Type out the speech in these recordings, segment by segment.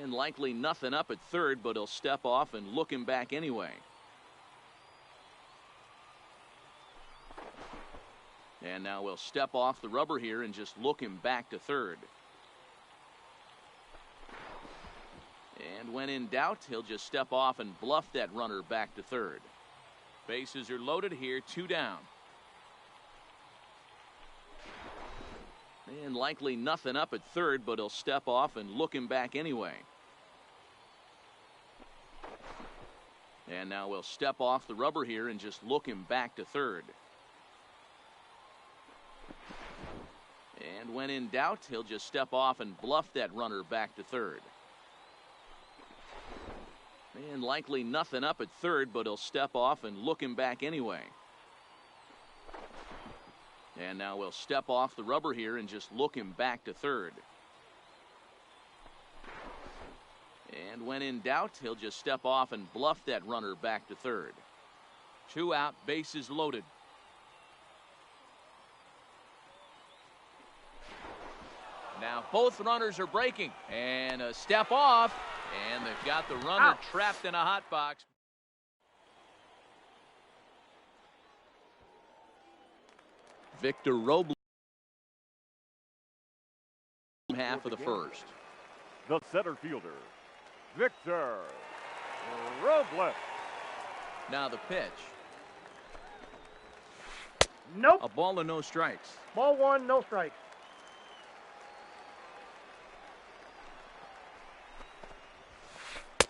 And likely nothing up at third, but he'll step off and look him back anyway. And now we'll step off the rubber here and just look him back to third. And when in doubt, he'll just step off and bluff that runner back to third. Bases are loaded here, 2 down. And likely nothing up at third, but he'll step off and look him back anyway. And now we'll step off the rubber here and just look him back to third. And when in doubt, he'll just step off and bluff that runner back to third. And likely nothing up at third, but he'll step off and look him back anyway. And now we'll step off the rubber here and just look him back to third. And when in doubt, he'll just step off and bluff that runner back to third. 2 out, bases loaded. Now both runners are breaking, and a step off, and they've got the runner trapped in a hot box. Victor Robles, half of the first. The center fielder, Victor Robles. Now the pitch. Nope. A ball and no strikes. Ball 1, no strikes.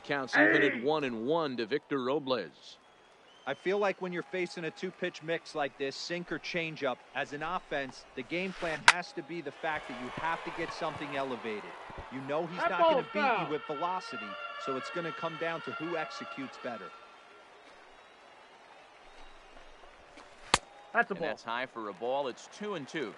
Counts even at 1-1 to Victor Robles. I feel like when you're facing a 2-pitch mix like this, sink or changeup, as an offense, the game plan has to be the fact that you have to get something elevated. You know he's not going to beat you with velocity, so it's going to come down to who executes better. That's a ball. And that's high for a ball. It's 2-2.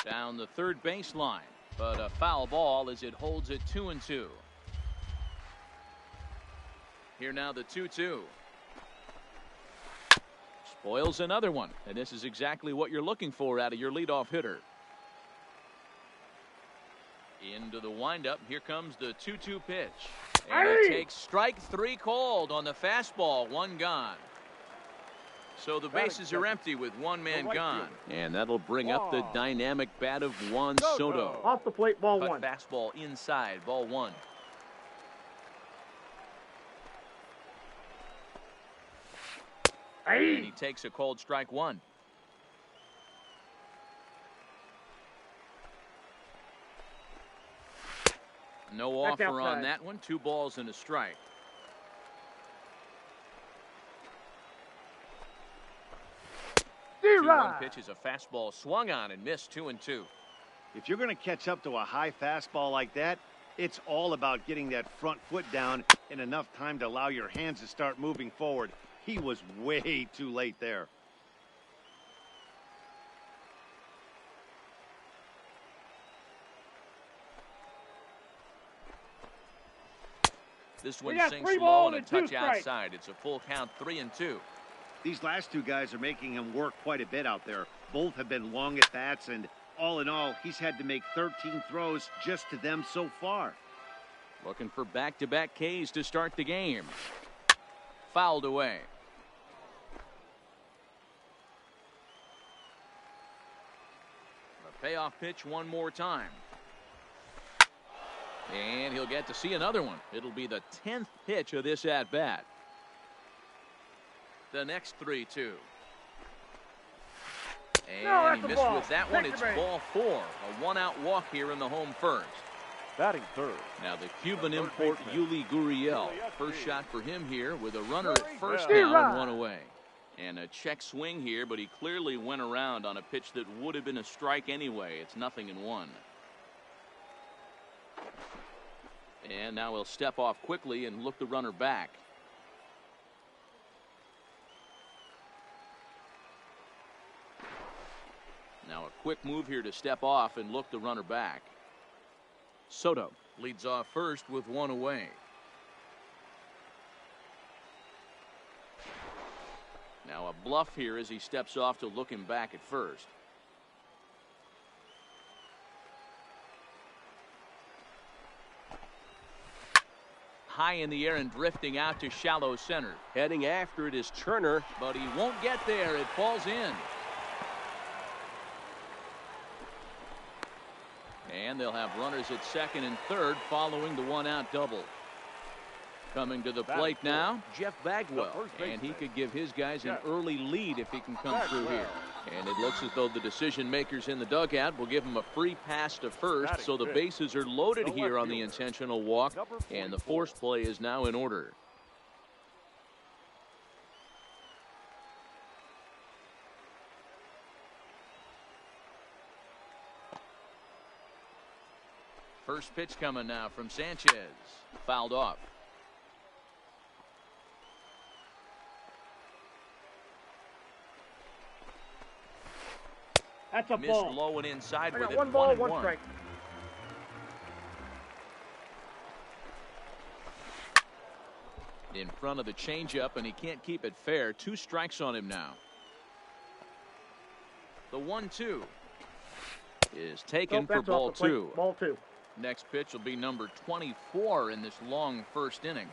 Down the third baseline, but a foul ball as it holds it 2-2. Here now the 2-2. Spoils another one, and this is exactly what you're looking for out of your leadoff hitter. Into the windup, here comes the 2-2 pitch. And it takes strike 3 called on the fastball, 1 gone. So the bases are empty with 1 man gone. And that'll bring up the dynamic bat of Juan Soto. Off the plate, ball 1. Fastball inside, ball 1. And he takes a called strike 1. No offer on that one. 2 balls and a strike. The 2-1 pitch is a fastball swung on and missed, 2-2. If you're going to catch up to a high fastball like that, it's all about getting that front foot down in enough time to allow your hands to start moving forward. He was way too late there. This one sinks low and a touch outside. It's a full count, 3-2. These last 2 guys are making him work quite a bit out there. Both have been long at bats, and all in all, he's had to make 13 throws just to them so far. Looking for back-to-back Ks to start the game. Fouled away. The payoff pitch one more time. And he'll get to see another one. It'll be the 10th pitch of this at-bat. The next 3-2. And he missed with that one. It's ball 4. A 1-out walk here in the home first. Batting third. Now the Cuban import Yuli Gurriel. First shot for him here with a runner at first down and 1 away. And a check swing here, but he clearly went around on a pitch that would have been a strike anyway. It's 0-1. And now he'll step off quickly and look the runner back. Now a quick move here to step off and look the runner back. Soto leads off first with 1 away. Now a bluff here as he steps off to look him back at first. high in the air and drifting out to shallow center. Heading after it is Turner. But he won't get there. It falls in. And they'll have runners at second and third following the one-out double. Coming to the plate now, Jeff Bagwell. And he could give his guys an early lead if he can come through here. And it looks as though the decision makers in the dugout will give him a free pass to first. So the bases are loaded here on the intentional walk. And the force play is now in order. First pitch coming now from Sanchez. Fouled off. That's a Missed ball. low and inside I with got it. one ball, 1-1. one strike. In front of the changeup, and he can't keep it fair. 2 strikes on him now. The 1-2 is taken for ball 2. Ball 2. Next pitch will be number 24 in this long first inning.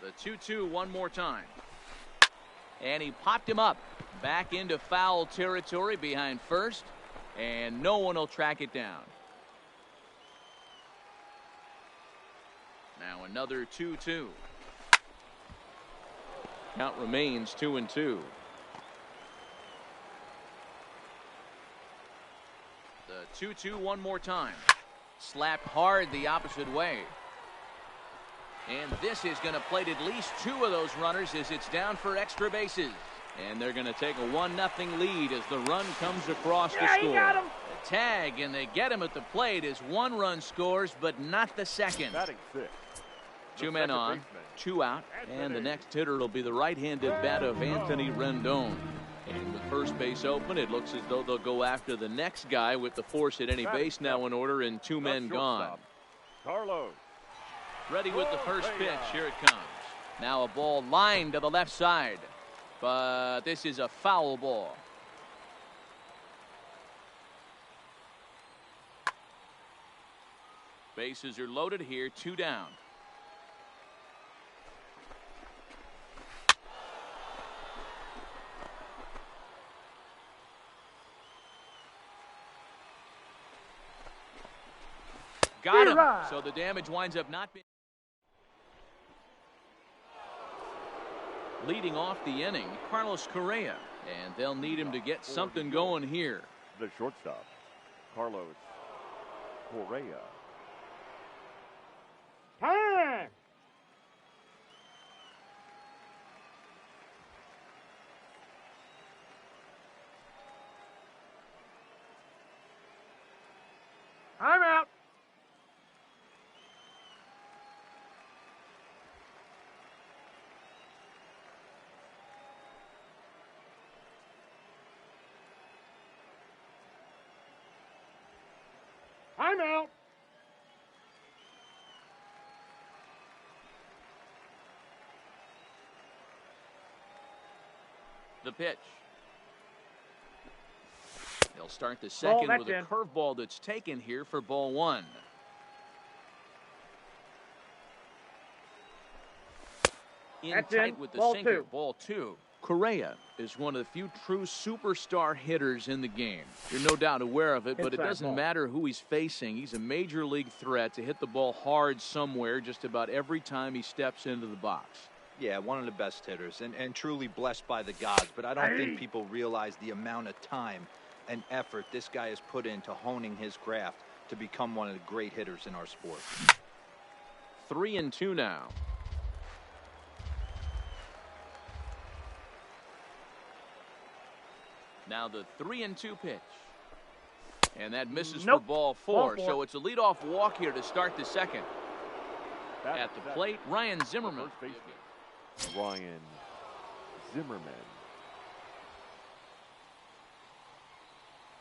The 2-2 one more time. And he popped him up back into foul territory behind first, and no one will track it down. Now another 2-2. Count remains 2-2. The 2-2 one more time. Slapped hard the opposite way. And this is going to plate at least 2 of those runners as it's down for extra bases. And they're going to take a 1-0 lead as the run comes across the score. He got him. The tag, and they get him at the plate as 1 run scores, but not the second. Batting 6. 2 men on, 2 out, and the next hitter will be the right-handed bat of Anthony Rendon. And with first base open, it looks as though they'll go after the next guy with the force at any base now in order and 2 men gone. Carlos. Ready with the first pitch. Here it comes. Now a ball lined to the left side, but this is a foul ball. Bases are loaded here, 2 down. Got him. So the damage winds up not being. Leading off the inning, Carlos Correa, and they'll need him to get something going here. The shortstop, Carlos Correa. Time. I'm out. I'm out. The pitch. They'll start the second with a in. curveball that's taken here for ball 1. In That's tight in. with the Ball sinker. 2. Ball 2. Correa is one of the few true superstar hitters in the game. You're no doubt aware of it, but it doesn't matter who he's facing. He's a major league threat to hit the ball hard somewhere just about every time he steps into the box. Yeah, one of the best hitters and truly blessed by the gods. But I don't think people realize the amount of time and effort this guy has put into honing his craft to become one of the great hitters in our sport. 3-2 now. Now the 3-2 pitch. And that misses for ball 4. So it's a leadoff walk here to start the second. At the plate, Ryan Zimmerman. Ryan Zimmerman.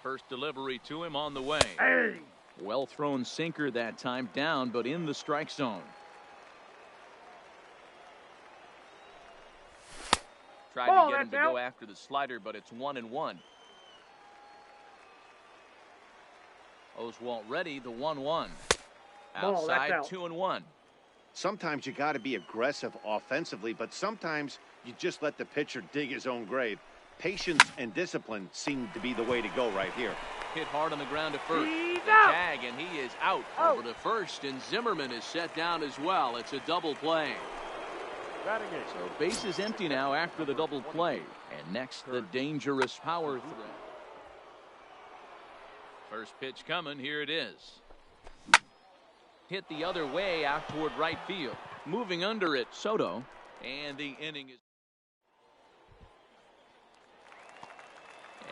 First delivery to him on the way. Hey. Well thrown sinker that time, down but in the strike zone. Tried to get him to go after the slider, but it's 1-1. Oswalt ready, the 1-1. Ball, that's Outside, out. 2-1. Sometimes you got to be aggressive offensively, but sometimes you just let the pitcher dig his own grave. Patience and discipline seem to be the way to go right here. Hit hard on the ground to first. He's The out. tag, and he is out. Out. Over to first, and Zimmerman is set down as well. It's a double play. Batting eight. So base is empty now after the double play. And next, the dangerous power threat. First pitch coming. Here it is. Hit the other way out toward right field. Moving under it, Soto. And the inning is...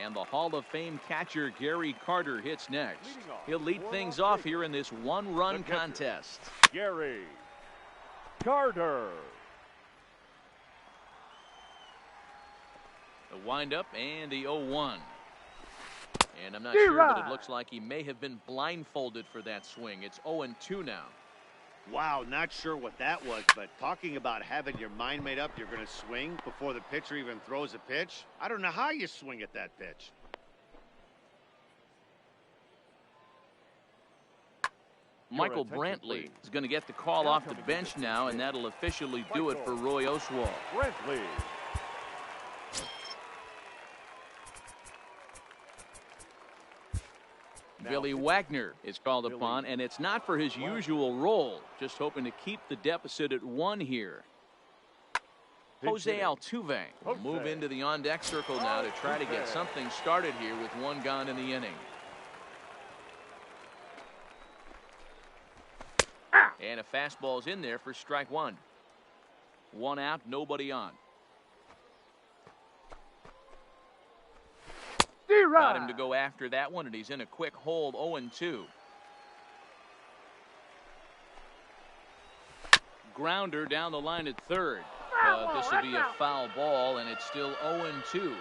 And the Hall of Fame catcher Gary Carter hits next. He'll lead things off here in this one-run contest. Gary Carter. The windup and the 0-1. And I'm not sure, but it looks like he may have been blindfolded for that swing. It's 0-2 now. Wow, not sure what that was, but talking about having your mind made up you're going to swing before the pitcher even throws a pitch. I don't know how you swing at that pitch. Michael attention, Brantley please. is going to get the call off the bench now, and that'll officially do it for Roy Oswalt. Brantley. Billy Wagner is called upon, and it's not for his usual role, just hoping to keep the deficit at 1 here. Jose Altuve will move into the on-deck circle now to try to get something started here with 1 gone in the inning. And a fastball's in there for strike 1. 1 out, nobody on. Got him to go after that one, and he's in a quick hold, 0-2. Grounder down the line at third. This will be a foul ball, and it's still 0-2.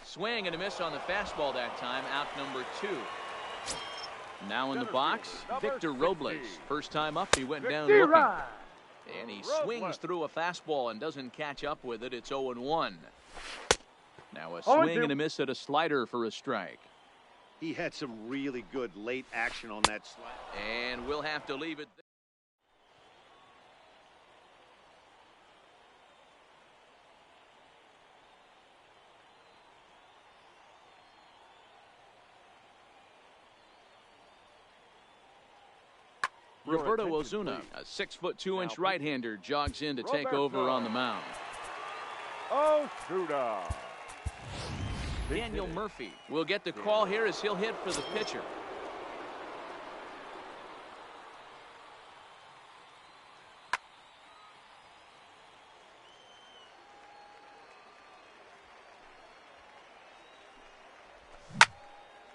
Swing and a miss on the fastball that time, out number 2. Now in the box, Victor Robles. First time up, he went down looking. And he swings through a fastball and doesn't catch up with it. It's 0-1. Now a swing and a miss at a slider for a strike. He had some really good late action on that slide. And we'll have to leave it there. Roberto Ozuna, a 6'2" right-hander, jogs in to take over on the mound. Ozuna. Daniel Murphy will get the call here as he'll hit for the pitcher.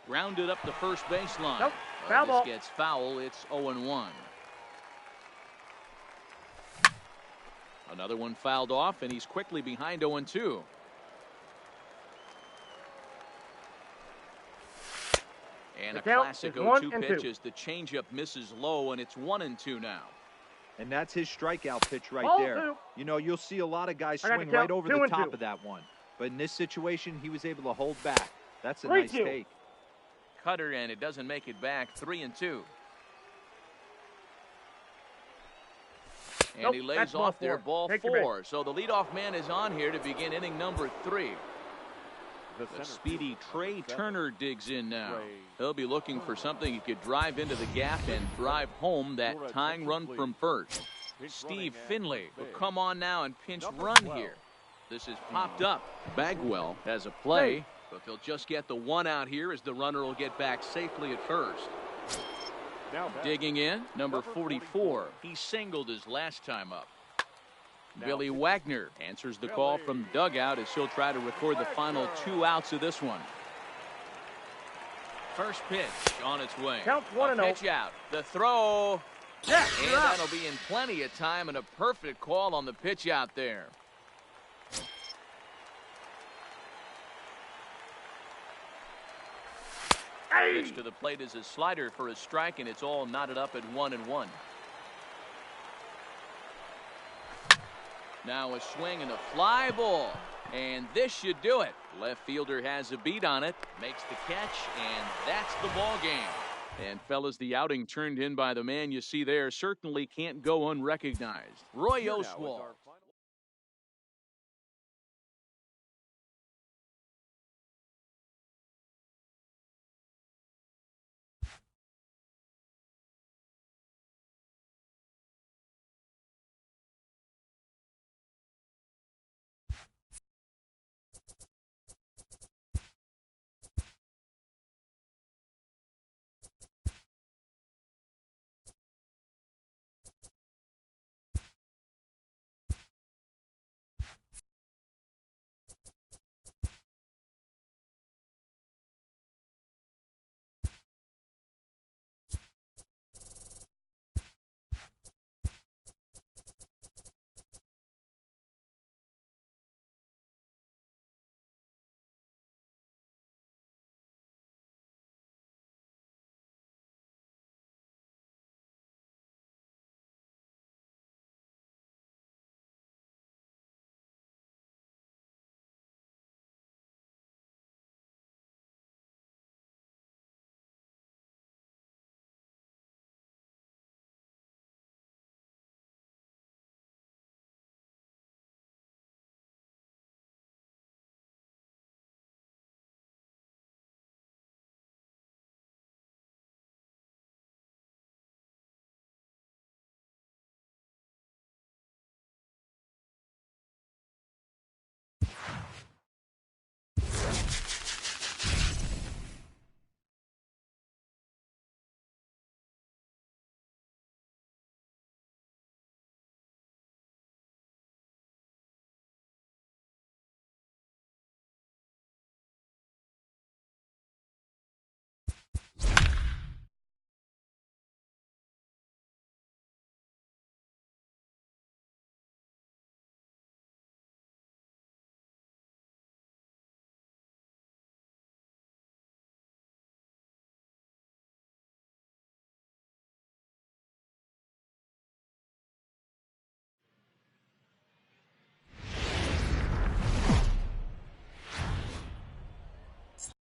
Grounded up the first baseline. Nope, foul ball. This gets foul. It's 0-1. Another one fouled off, and he's quickly behind 0-2. And a classic 0-2 pitch as the changeup misses low, and it's 1-2 now. And that's his strikeout pitch right Ball there. 2. You know, you'll see a lot of guys I got swing to count right over 2 the and top 2. of that one. But in this situation, he was able to hold back. That's a 3-2. nice take. Cutter, and it doesn't make it back. 3-2. And Nope, he lays that's ball off there, 4. ball Take your 4. So the leadoff man is on here to begin inning number 3. The speedy Trey Turner digs in now. He'll be looking for something he could drive into the gap and drive home that tying run from first. Steve Finley will come on now and pinch run here. This is popped up. Bagwell has a play, but they'll just get the 1 out here as the runner will get back safely at first. Digging in, number 44. He singled his last time up. Billy Wagner answers the call from the dugout as he'll try to record the final 2 outs of this one. First pitch on its way. Counts 1-0. Pitch out. The throw. Yeah, And that'll be in plenty of time and a perfect call on the pitch out there. Pitch to the plate is a slider for a strike, and it's all knotted up at 1-1. Now a swing and a fly ball. And this should do it. Left fielder has a beat on it, makes the catch, and that's the ball game. And fellas, the outing turned in by the man you see there certainly can't go unrecognized. Roy Oswald.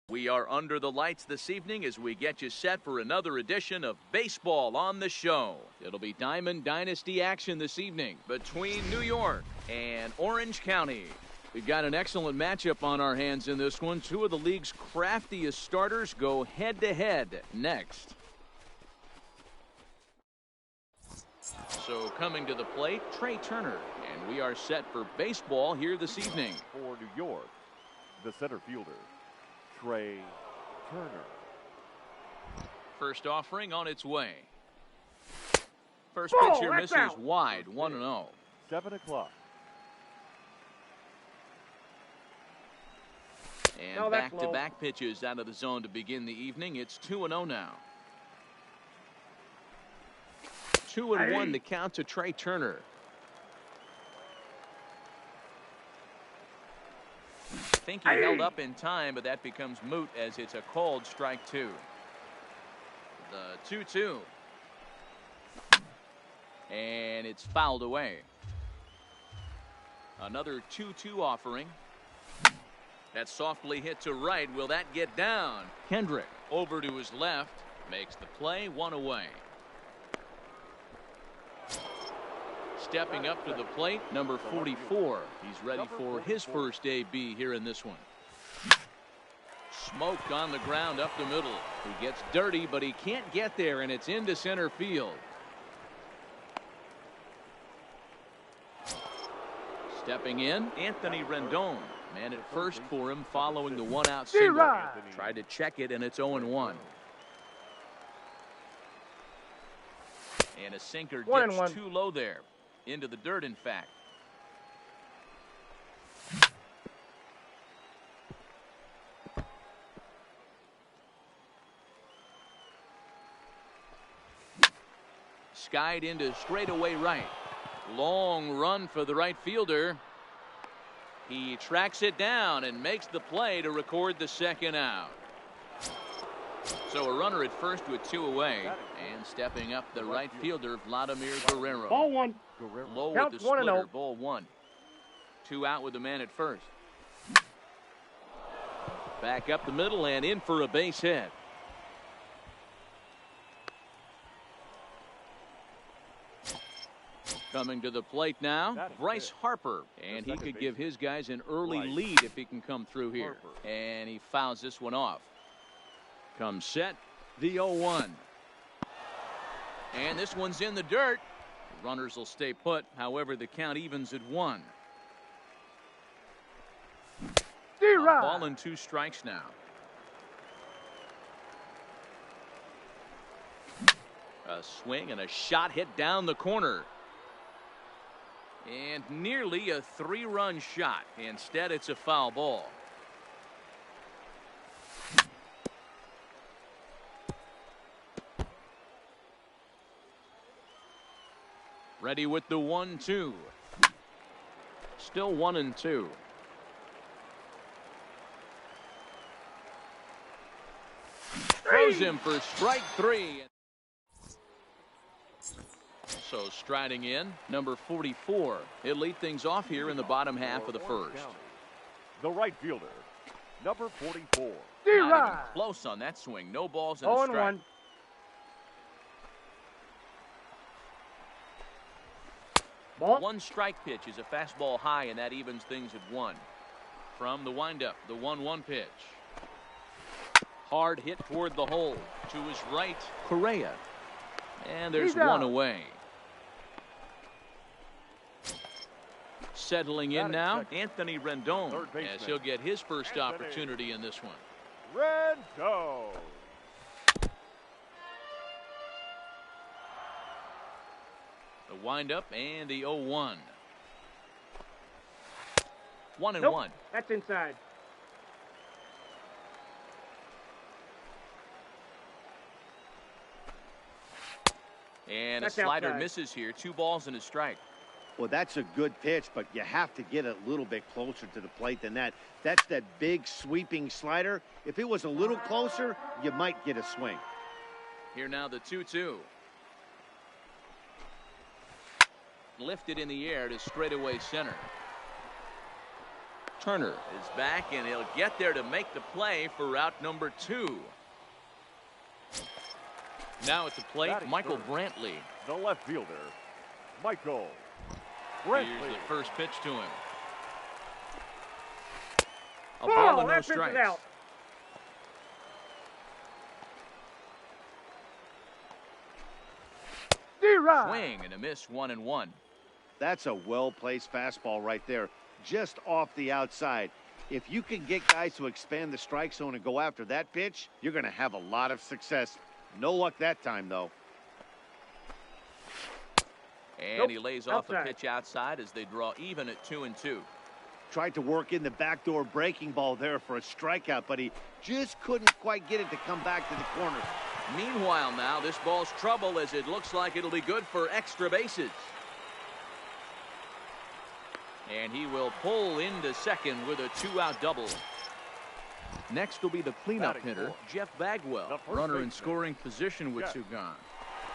We are under the lights this evening as we get you set for another edition of Baseball on the Show. It'll be Diamond Dynasty action this evening between New York and Orange County. We've got an excellent matchup on our hands in this one. Two of the league's craftiest starters go head-to-head next. So coming to the plate, Trey Turner. And we are set for baseball here this evening. For New York, the center fielder, Trey Turner. First offering on its way. First pitch here misses wide, 1-0. 7 o'clock. And back-to-back pitches out of the zone to begin the evening. It's 2-0 now. 2-1 the count to Trey Turner. I think he held up in time, but that becomes moot as it's a called strike two. The 2-2. And it's fouled away. Another 2-2 offering. That's softly hit to right. Will that get down? Kendrick over to his left. Makes the play, one away. Stepping up to the plate, number 44. He's ready for his first AB here in this one. Smoked on the ground up the middle. He gets dirty, but he can't get there, and it's into center field. Stepping in, Anthony Rendon. Man at first for him following the one-out single. Tried to check it, and it's 0-1. And a sinker dips too low there. Into the dirt, in fact. Skied into straightaway right. Long run for the right fielder. He tracks it down and makes the play to record the second out. So a runner at first with two away. And stepping up the right fielder, Vladimir Guerrero. Ball one. Low Count with the 1-0. splitter, ball one. Two out with the man at first. Back up the middle and in for a base hit. Coming to the plate now, Bryce Harper. And he could give his guys an early lead if he can come through here. And he fouls this one off. Comes set, the 0-1. And this one's in the dirt. Runners will stay put. However, the count evens at 1. Ball and 2 strikes now. A swing and a shot hit down the corner. And nearly a 3-run shot. Instead, it's a foul ball. Ready with the 1-2. Still 1-2. Throws him for strike 3. So striding in, number 44. He'll lead things off here in the bottom half of the first. The right fielder, number 44. Not even close on that swing. No balls and a strike. 1. One strike pitch is a fastball high, and that evens things at 1. From the windup, the 1-1 pitch. Hard hit toward the hole. To his right, Correa. And there's one away. Settling in now, Anthony Rendon, as he'll get his first opportunity in this one. Rendon. The windup and the 0-1. 1-1. Nope, that's inside. And that's a slider outside. misses here. 2 balls and a strike. Well, that's a good pitch, but you have to get a little bit closer to the plate than that. That's that big sweeping slider. If it was a little closer, you might get a swing. Here now the 2-2. Lifted in the air to straightaway center. Turner is back, and he'll get there to make the play for route number 2. Now at the plate, Michael Brantley. The left fielder, Michael Here's Brantley. the first pitch to him. A Oh, ball and no that pitch is strikes. out. Swing and a miss, 1-1. That's a well-placed fastball right there, just off the outside. If you can get guys to expand the strike zone and go after that pitch, you're going to have a lot of success. No luck that time, though. And Nope, he lays off outside. a pitch outside as they draw even at 2-2. Tried to work in the backdoor breaking ball there for a strikeout, but he just couldn't quite get it to come back to the corner. Meanwhile now, this ball's trouble as it looks like it'll be good for extra bases. And he will pull into second with a 2-out double. Next will be the cleanup hitter, Jeff Bagwell. Runner in scoring position with 2 gone.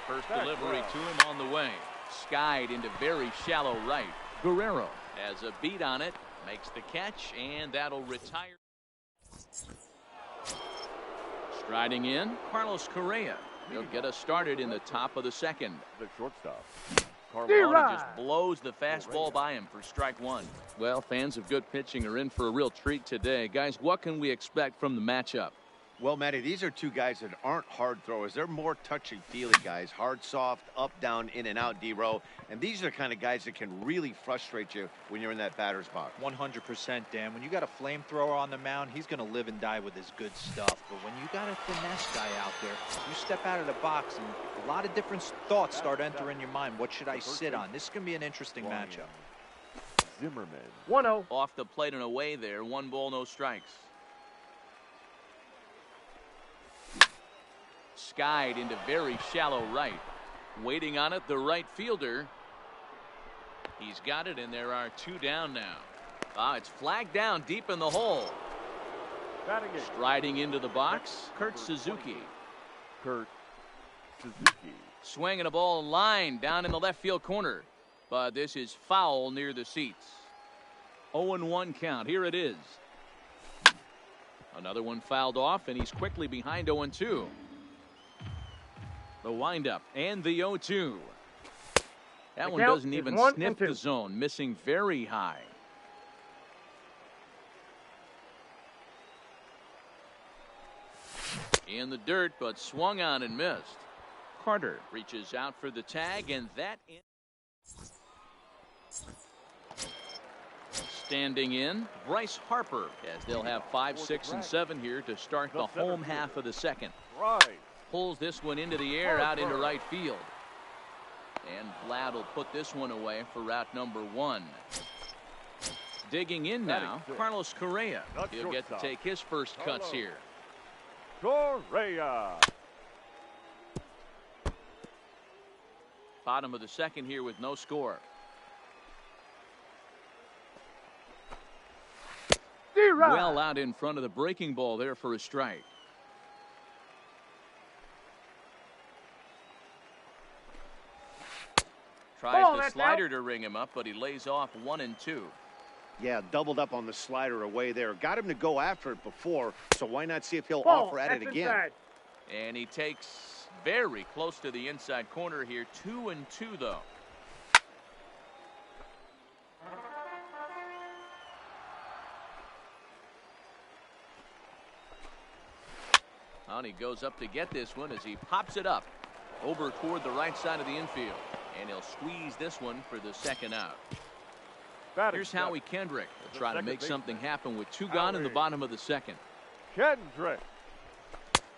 First delivery to him on the way. Skied into very shallow right. Guerrero has a beat on it, makes the catch, and that'll retire. Striding in, Carlos Correa. He'll get us started in the top of the second. The shortstop, Carlos just blows the fastball by him for strike 1. Well, fans of good pitching are in for a real treat today. Guys, what can we expect from the matchup? Well, Matty, these are 2 guys that aren't hard throwers. They're more touchy-feely guys. Hard, soft, up, down, in and out, D-row. And these are the kind of guys that can really frustrate you when you're in that batter's box. 100%, Dan. When you got a flamethrower on the mound, he's going to live and die with his good stuff. But when you got a finesse guy out there, you step out of the box and a lot of different thoughts start entering your mind. What should I sit on? This is going to be an interesting matchup. Zimmerman. 1-0. Off the plate and away there. 1 ball, no strikes. Skied into very shallow right. Waiting on it, the right fielder. He's got it, and there are 2 down now. It's flagged down deep in the hole. Striding into the box, Kurt Suzuki. Kurt Suzuki. Swinging a ball line down in the left field corner. But this is foul near the seats. 0-1 count. Here it is. Another one fouled off, and he's quickly behind 0-2. The windup and the 0-2. That one doesn't even sniff the zone, missing very high. In the dirt, but swung on and missed. Carter reaches out for the tag, and that in. Standing in, Bryce Harper, as they'll have 5, 6, and 7 here to start the home half of the second. Pulls this one into the air out into right field. And Vlad will put this one away for route number 1. Digging in now, Carlos Correa. He'll get to take his first cuts here. Correa. Bottom of the second here with no score. Well out in front of the breaking ball there for a strike. Tries the slider to ring him up, but he lays off 1-2. Yeah, doubled up on the slider away there. Got him to go after it before, so why not see if he'll offer at it again? Inside. And he takes very close to the inside corner here. 2-2 though. And he goes up to get this one as he pops it up over toward the right side of the infield. And he'll squeeze this one for the second out. Here's Howie Kendrick. He'll try to make something happen with 2 gone in the bottom of the second. Kendrick.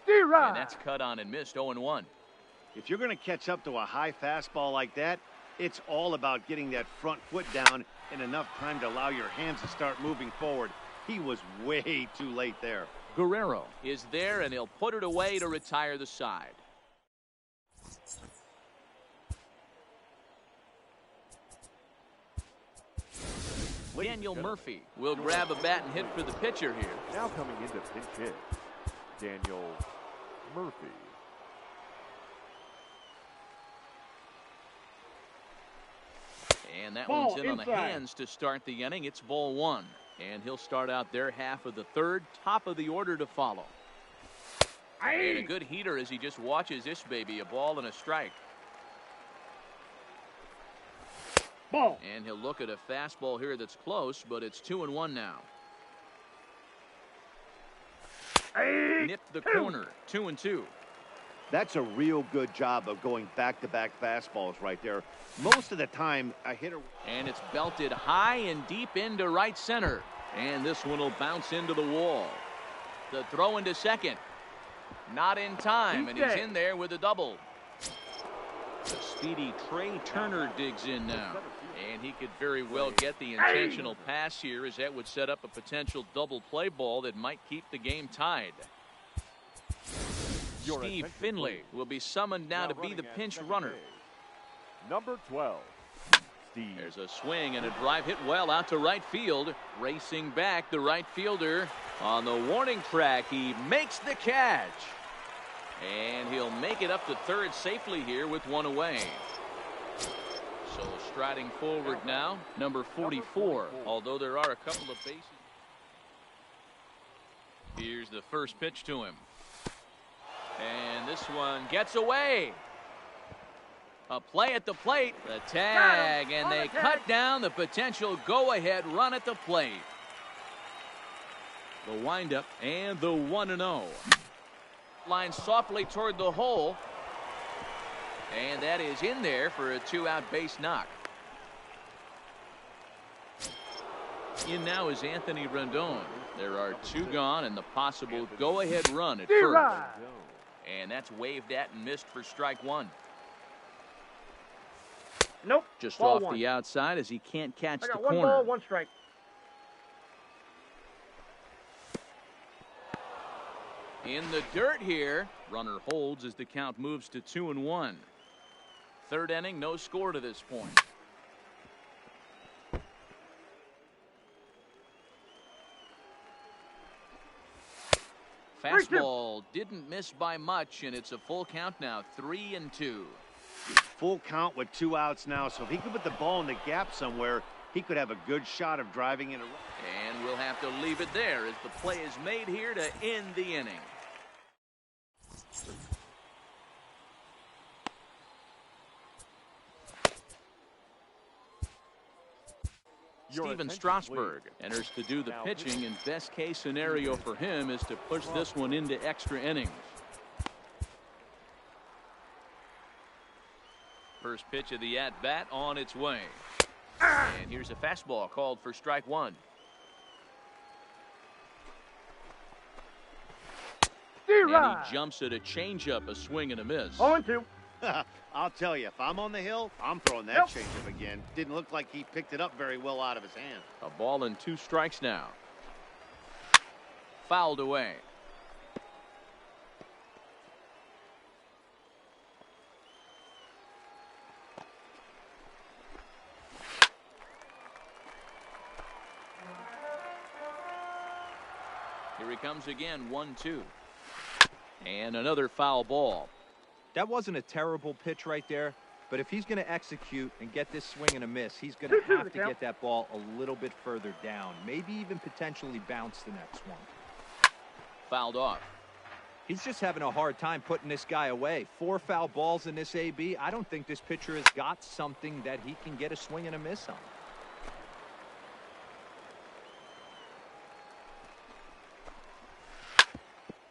And that's cut on and missed. 0-1. If you're going to catch up to a high fastball like that, it's all about getting that front foot down in enough time to allow your hands to start moving forward. He was way too late there. Guerrero is there, and he'll put it away to retire the side. Daniel Murphy will grab a bat and hit for the pitcher here. Now coming into pinch hit, Daniel Murphy. And that one's in on the hands to start the inning. It's ball 1. And he'll start out their half of the third, top of the order to follow. And a good heater as he just watches this baby, a ball and a strike. Ball. And he'll look at a fastball here that's close, but it's 2-1 now. Nipped the corner, 2-2. That's a real good job of going back-to-back fastballs right there. Most of the time, a hitter... And it's belted high and deep into right center. And this one will bounce into the wall. The throw into second. Not in time, and he's in there with a double. The speedy Trey Turner digs in now. And he could very well get the intentional pass here, as that would set up a potential double play ball that might keep the game tied. Steve Finley will be summoned now to be the pinch runner. Number 12, Steve. There's a swing and a drive hit well out to right field. Racing back, the right fielder on the warning track. He makes the catch. And he'll make it up to third safely here with one away. So striding forward now, number 44, although there are a couple of bases. Here's the first pitch to him. And this one gets away. A play at the plate, the tag, and they cut down the potential go-ahead run at the plate. The windup and the 1-0. Line softly toward the hole. And that is in there for a 2-out base knock. In now is Anthony Rendon. There are 2 gone and the possible go-ahead run at first. And that's waved at and missed for strike 1. Nope. Just ball off 1. the outside as he can't catch the one corner. ball, 1 strike. In the dirt here. Runner holds as the count moves to 2-1. Third inning, no score to this point. Fastball didn't miss by much, and it's a full count now, 3-2. Full count with 2 outs now, so if he could put the ball in the gap somewhere, he could have a good shot of driving in a run. And we'll have to leave it there as the play is made here to end the inning. Steven Strasburg enters to do the pitching, and best case scenario for him is to push this one into extra innings. First pitch of the at-bat on its way. And here's a fastball called for strike one. And he jumps at a changeup, a swing and a miss. 0-2. I'll tell you, if I'm on the hill, I'm throwing that changeup again. Didn't look like he picked it up very well out of his hand. A ball and 2 strikes now. Fouled away. Here he comes again, 1-2. And another foul ball. That wasn't a terrible pitch right there, but if he's going to execute and get this swing and a miss, he's going to have to get that ball a little bit further down, maybe even potentially bounce the next one. Fouled off. He's just having a hard time putting this guy away. 4 foul balls in this AB. I don't think this pitcher has got something that he can get a swing and a miss on.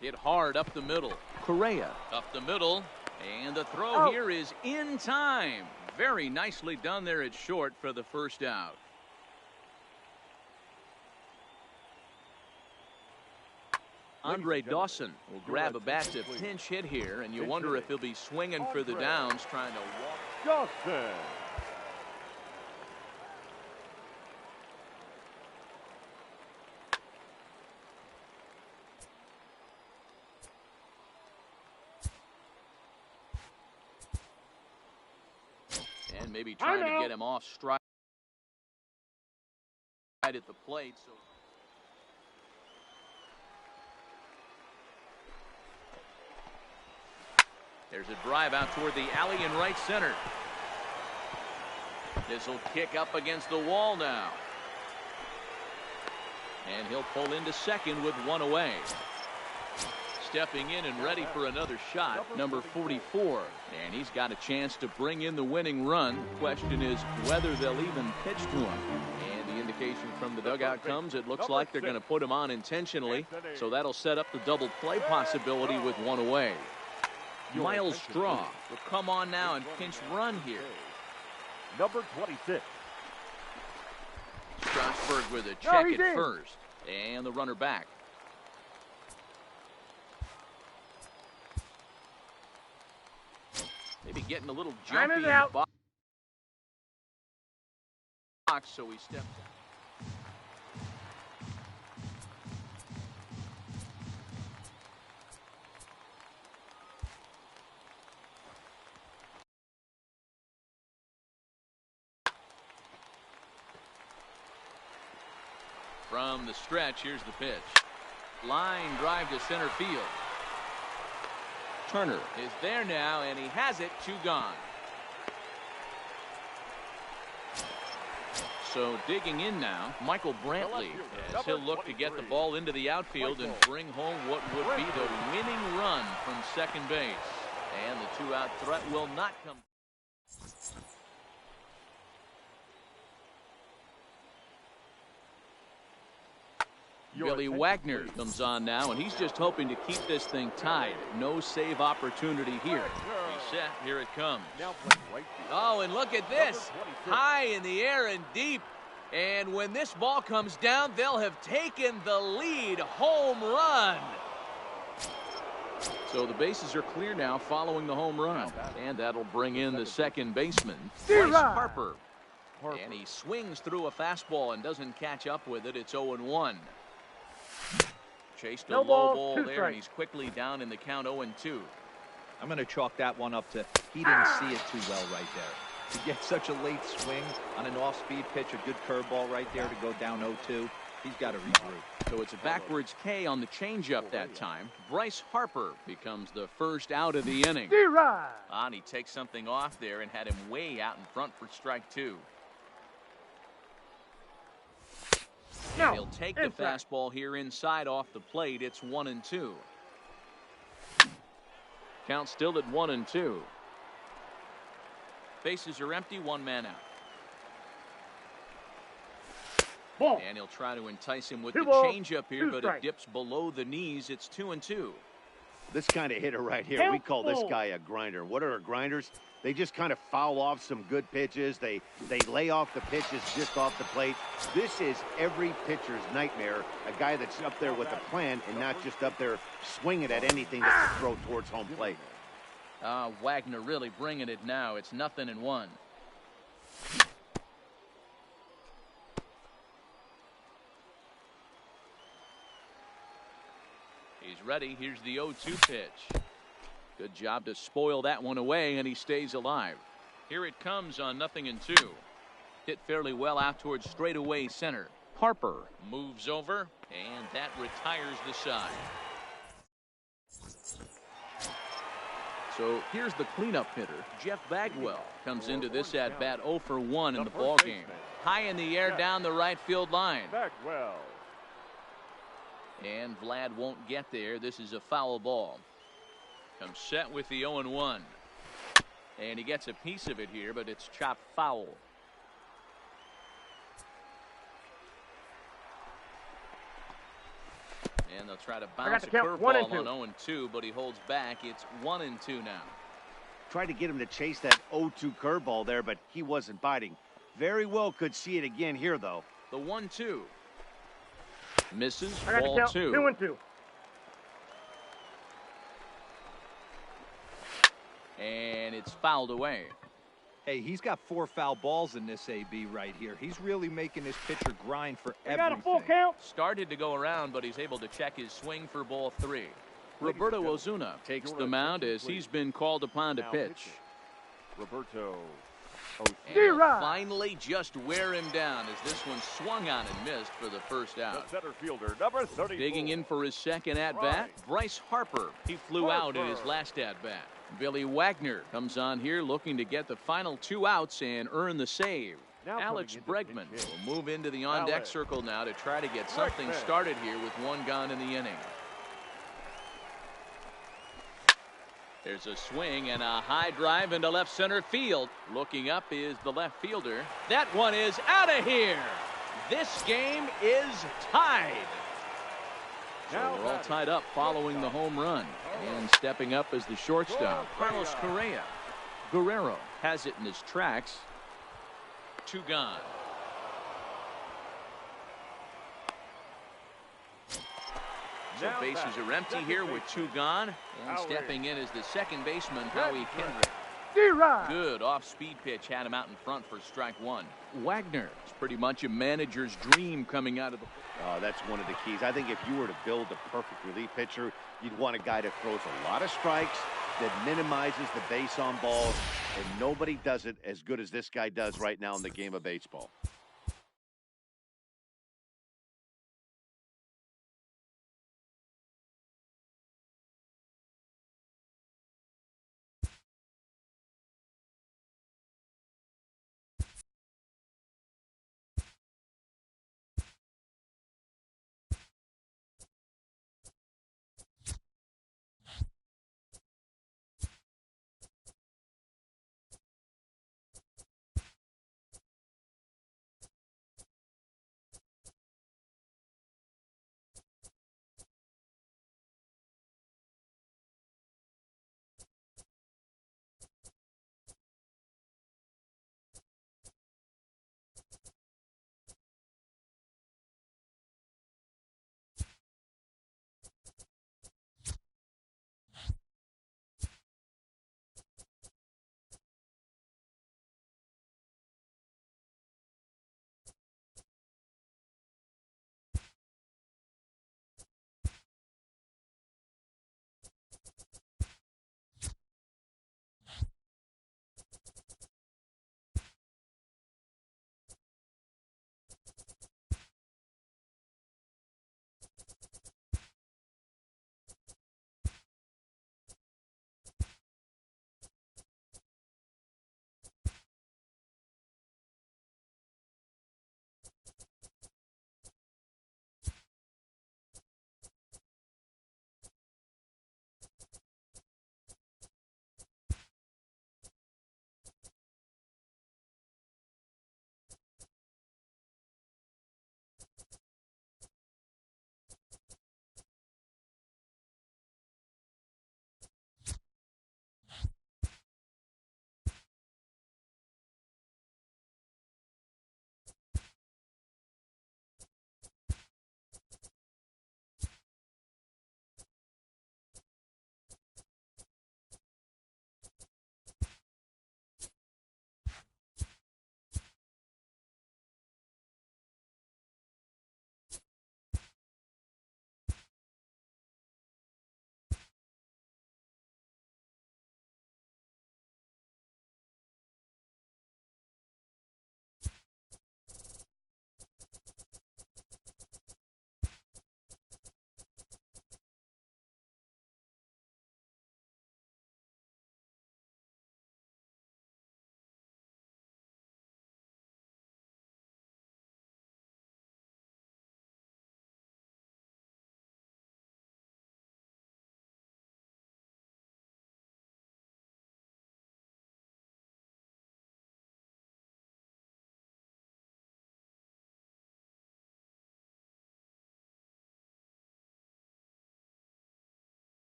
Hit hard up the middle. Correa up the middle. And the throw here is in time. Very nicely done there at short for the first out. Andre Dawson will grab a bat to pinch hit here, and you wonder if he'll be swinging for the downs, trying to walk. Dawson. And maybe trying to get him off stride at the plate. So there's a drive out toward the alley in right center. This will kick up against the wall now. And he'll pull into second with 1 away. Stepping in and ready for another shot, number 44. And he's got a chance to bring in the winning run. Question is whether they'll even pitch to him. And the indication from the dugout comes, it looks like they're going to put him on intentionally. So that'll set up the double play possibility with 1 away. Miles Straw will come on now and pinch run here. Number 26. Strasburg with a check at first. And the runner back. Maybe getting a little jumpy in the box, so he steps out. From the stretch, here's the pitch. Line drive to center field. Turner is there now, and he has it. 2 gone. So digging in now, Michael Brantley, as he'll look to get the ball into the outfield and bring home what would be the winning run from second base. And the 2-out threat will not come. Billy Wagner comes on now, and he's just hoping to keep this thing tied. No save opportunity here. He's set. Here it comes. Oh, and look at this. High in the air and deep. And when this ball comes down, they'll have taken the lead. Home run. So the bases are clear now following the home run. And that'll bring in the second baseman, Bryce Harper. And he swings through a fastball and doesn't catch up with it. It's 0-1. Chased a low ball there, and he's quickly down in the count. 0-2. I'm going to chalk that one up to he didn't see it too well right there. To get such a late swing on an off-speed pitch, a good curveball right there to go down 0-2, he's got to regroup. So it's a backwards K on the changeup that time. Bryce Harper becomes the first out of the inning. And he takes something off there and had him way out in front for strike 2. And he'll take the fastball here inside off the plate. It's 1-2. Count still at 1-2. Bases are empty, one man out. Ball. And he'll try to entice him with Two the balls, changeup here, two but strikes. it dips below the knees. It's 2-2. This kind of hitter right here, we call this guy a grinder. What are grinders? They just kind of foul off some good pitches. They lay off the pitches just off the plate. This is every pitcher's nightmare, a guy that's up there with a plan and not just up there swinging at anything that can throw towards home plate. Wagner really bringing it now. It's 0-1. He's ready. Here's the 0-2 pitch. Good job to spoil that one away, and he stays alive. Here it comes on 0-2. Hit fairly well out towards straightaway center. Harper moves over, and that retires the side. So here's the cleanup hitter. Jeff Bagwell comes into this at bat 0 for 1 in the ballgame. High in the air down the right field line. Bagwell. And Vlad won't get there. This is a foul ball. Comes set with the 0-1. And he gets a piece of it here, but it's chopped foul. And they'll try to bounce a curveball on 0-2, but he holds back. It's 1-2 now. Tried to get him to chase that 0-2 curveball there, but he wasn't biting. Very well could see it again here, though. The 1-2. Misses. I got to Ball count 2. 2-2. And it's fouled away. Hey, he's got 4 foul balls in this AB right here. He's really making this pitcher grind for I everything. got a full count. Started to go around, but he's able to check his swing for ball 3. Roberto Ozuna takes the mound as he's been called upon to pitch. Roberto. And finally just wear him down as this one swung on and missed for the first out. The center fielder, number 34. Digging in for his second at-bat, Bryce Harper. He flew out in his last at-bat. Billy Wagner comes on here looking to get the final 2 outs and earn the save. Now Alex coming into Bregman pinch hit. will move into the on-deck Alex. circle now to try to get something started here with 1 gone in the inning. There's a swing and a high drive into left center field. Looking up is the left fielder. That one is out of here. This game is tied. So we're all tied up following the home run. And stepping up as the shortstop, Carlos Correa. Guerrero has it in his tracks. 2 gone. So bases are empty here with 2 gone. And stepping in is the second baseman, Howie Kendrick. Good off-speed pitch had him out in front for strike 1. Wagner is pretty much a manager's dream coming out of the... That's one of the keys. I think if you were to build a perfect relief pitcher, you'd want a guy that throws a lot of strikes, that minimizes the base on balls, and nobody does it as good as this guy does right now in the game of baseball.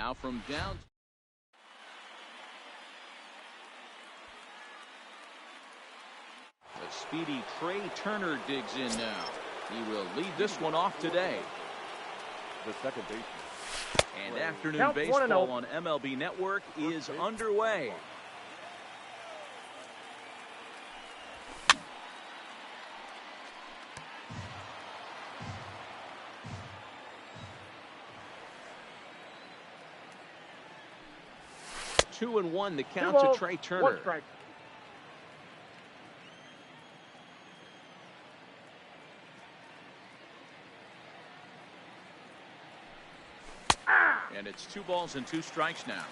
Now from down. The speedy Trey Turner digs in now. He will lead this one off today. The second baseman. And afternoon Count baseball on MLB Network is underway. Two and one, the count to Trey Turner. One strike. And it's 2 balls and 2 strikes now.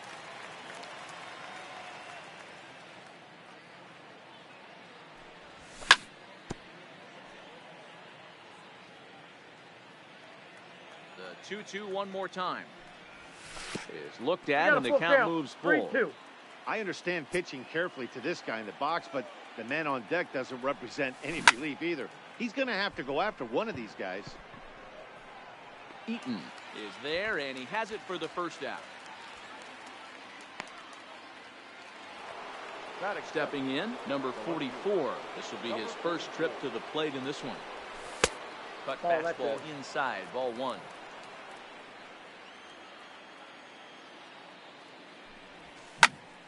The 2-2 one more time. Is looked at and the count moves full. 3-2. I understand pitching carefully to this guy in the box, but the man on deck doesn't represent any relief either. He's going to have to go after one of these guys. Eaton is there, and he has it for the first out. Stepping in, number 44. This will be his first trip to the plate in this one. Cut fastball inside, ball 1.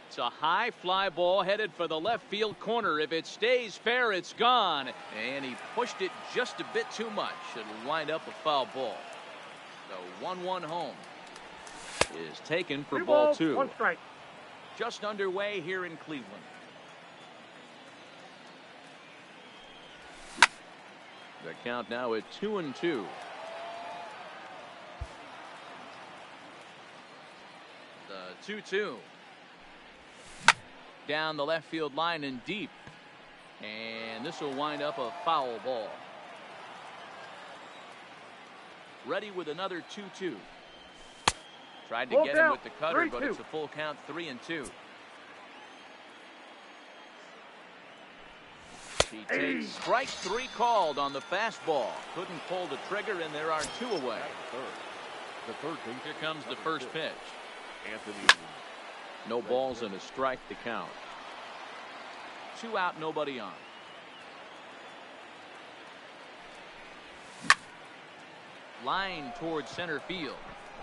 It's a high fly ball headed for the left field corner. If it stays fair, it's gone. And he pushed it just a bit too much. It'll wind up a foul ball. The 1-1 home is taken for ball 2. 1 strike. Just underway here in Cleveland. The count now at 2-2. The 2-2. Down the left field line and deep. And this will wind up a foul ball. Ready with another 2-2. Tried to get him with the cutter, but it's a full count, 3-2. He takes strike 3 called on the fastball. Couldn't pull the trigger, and there are 2 away. The third baseman. Here comes the first pitch. Anthony. No balls and a strike to count. 2 out, nobody on. Line towards center field.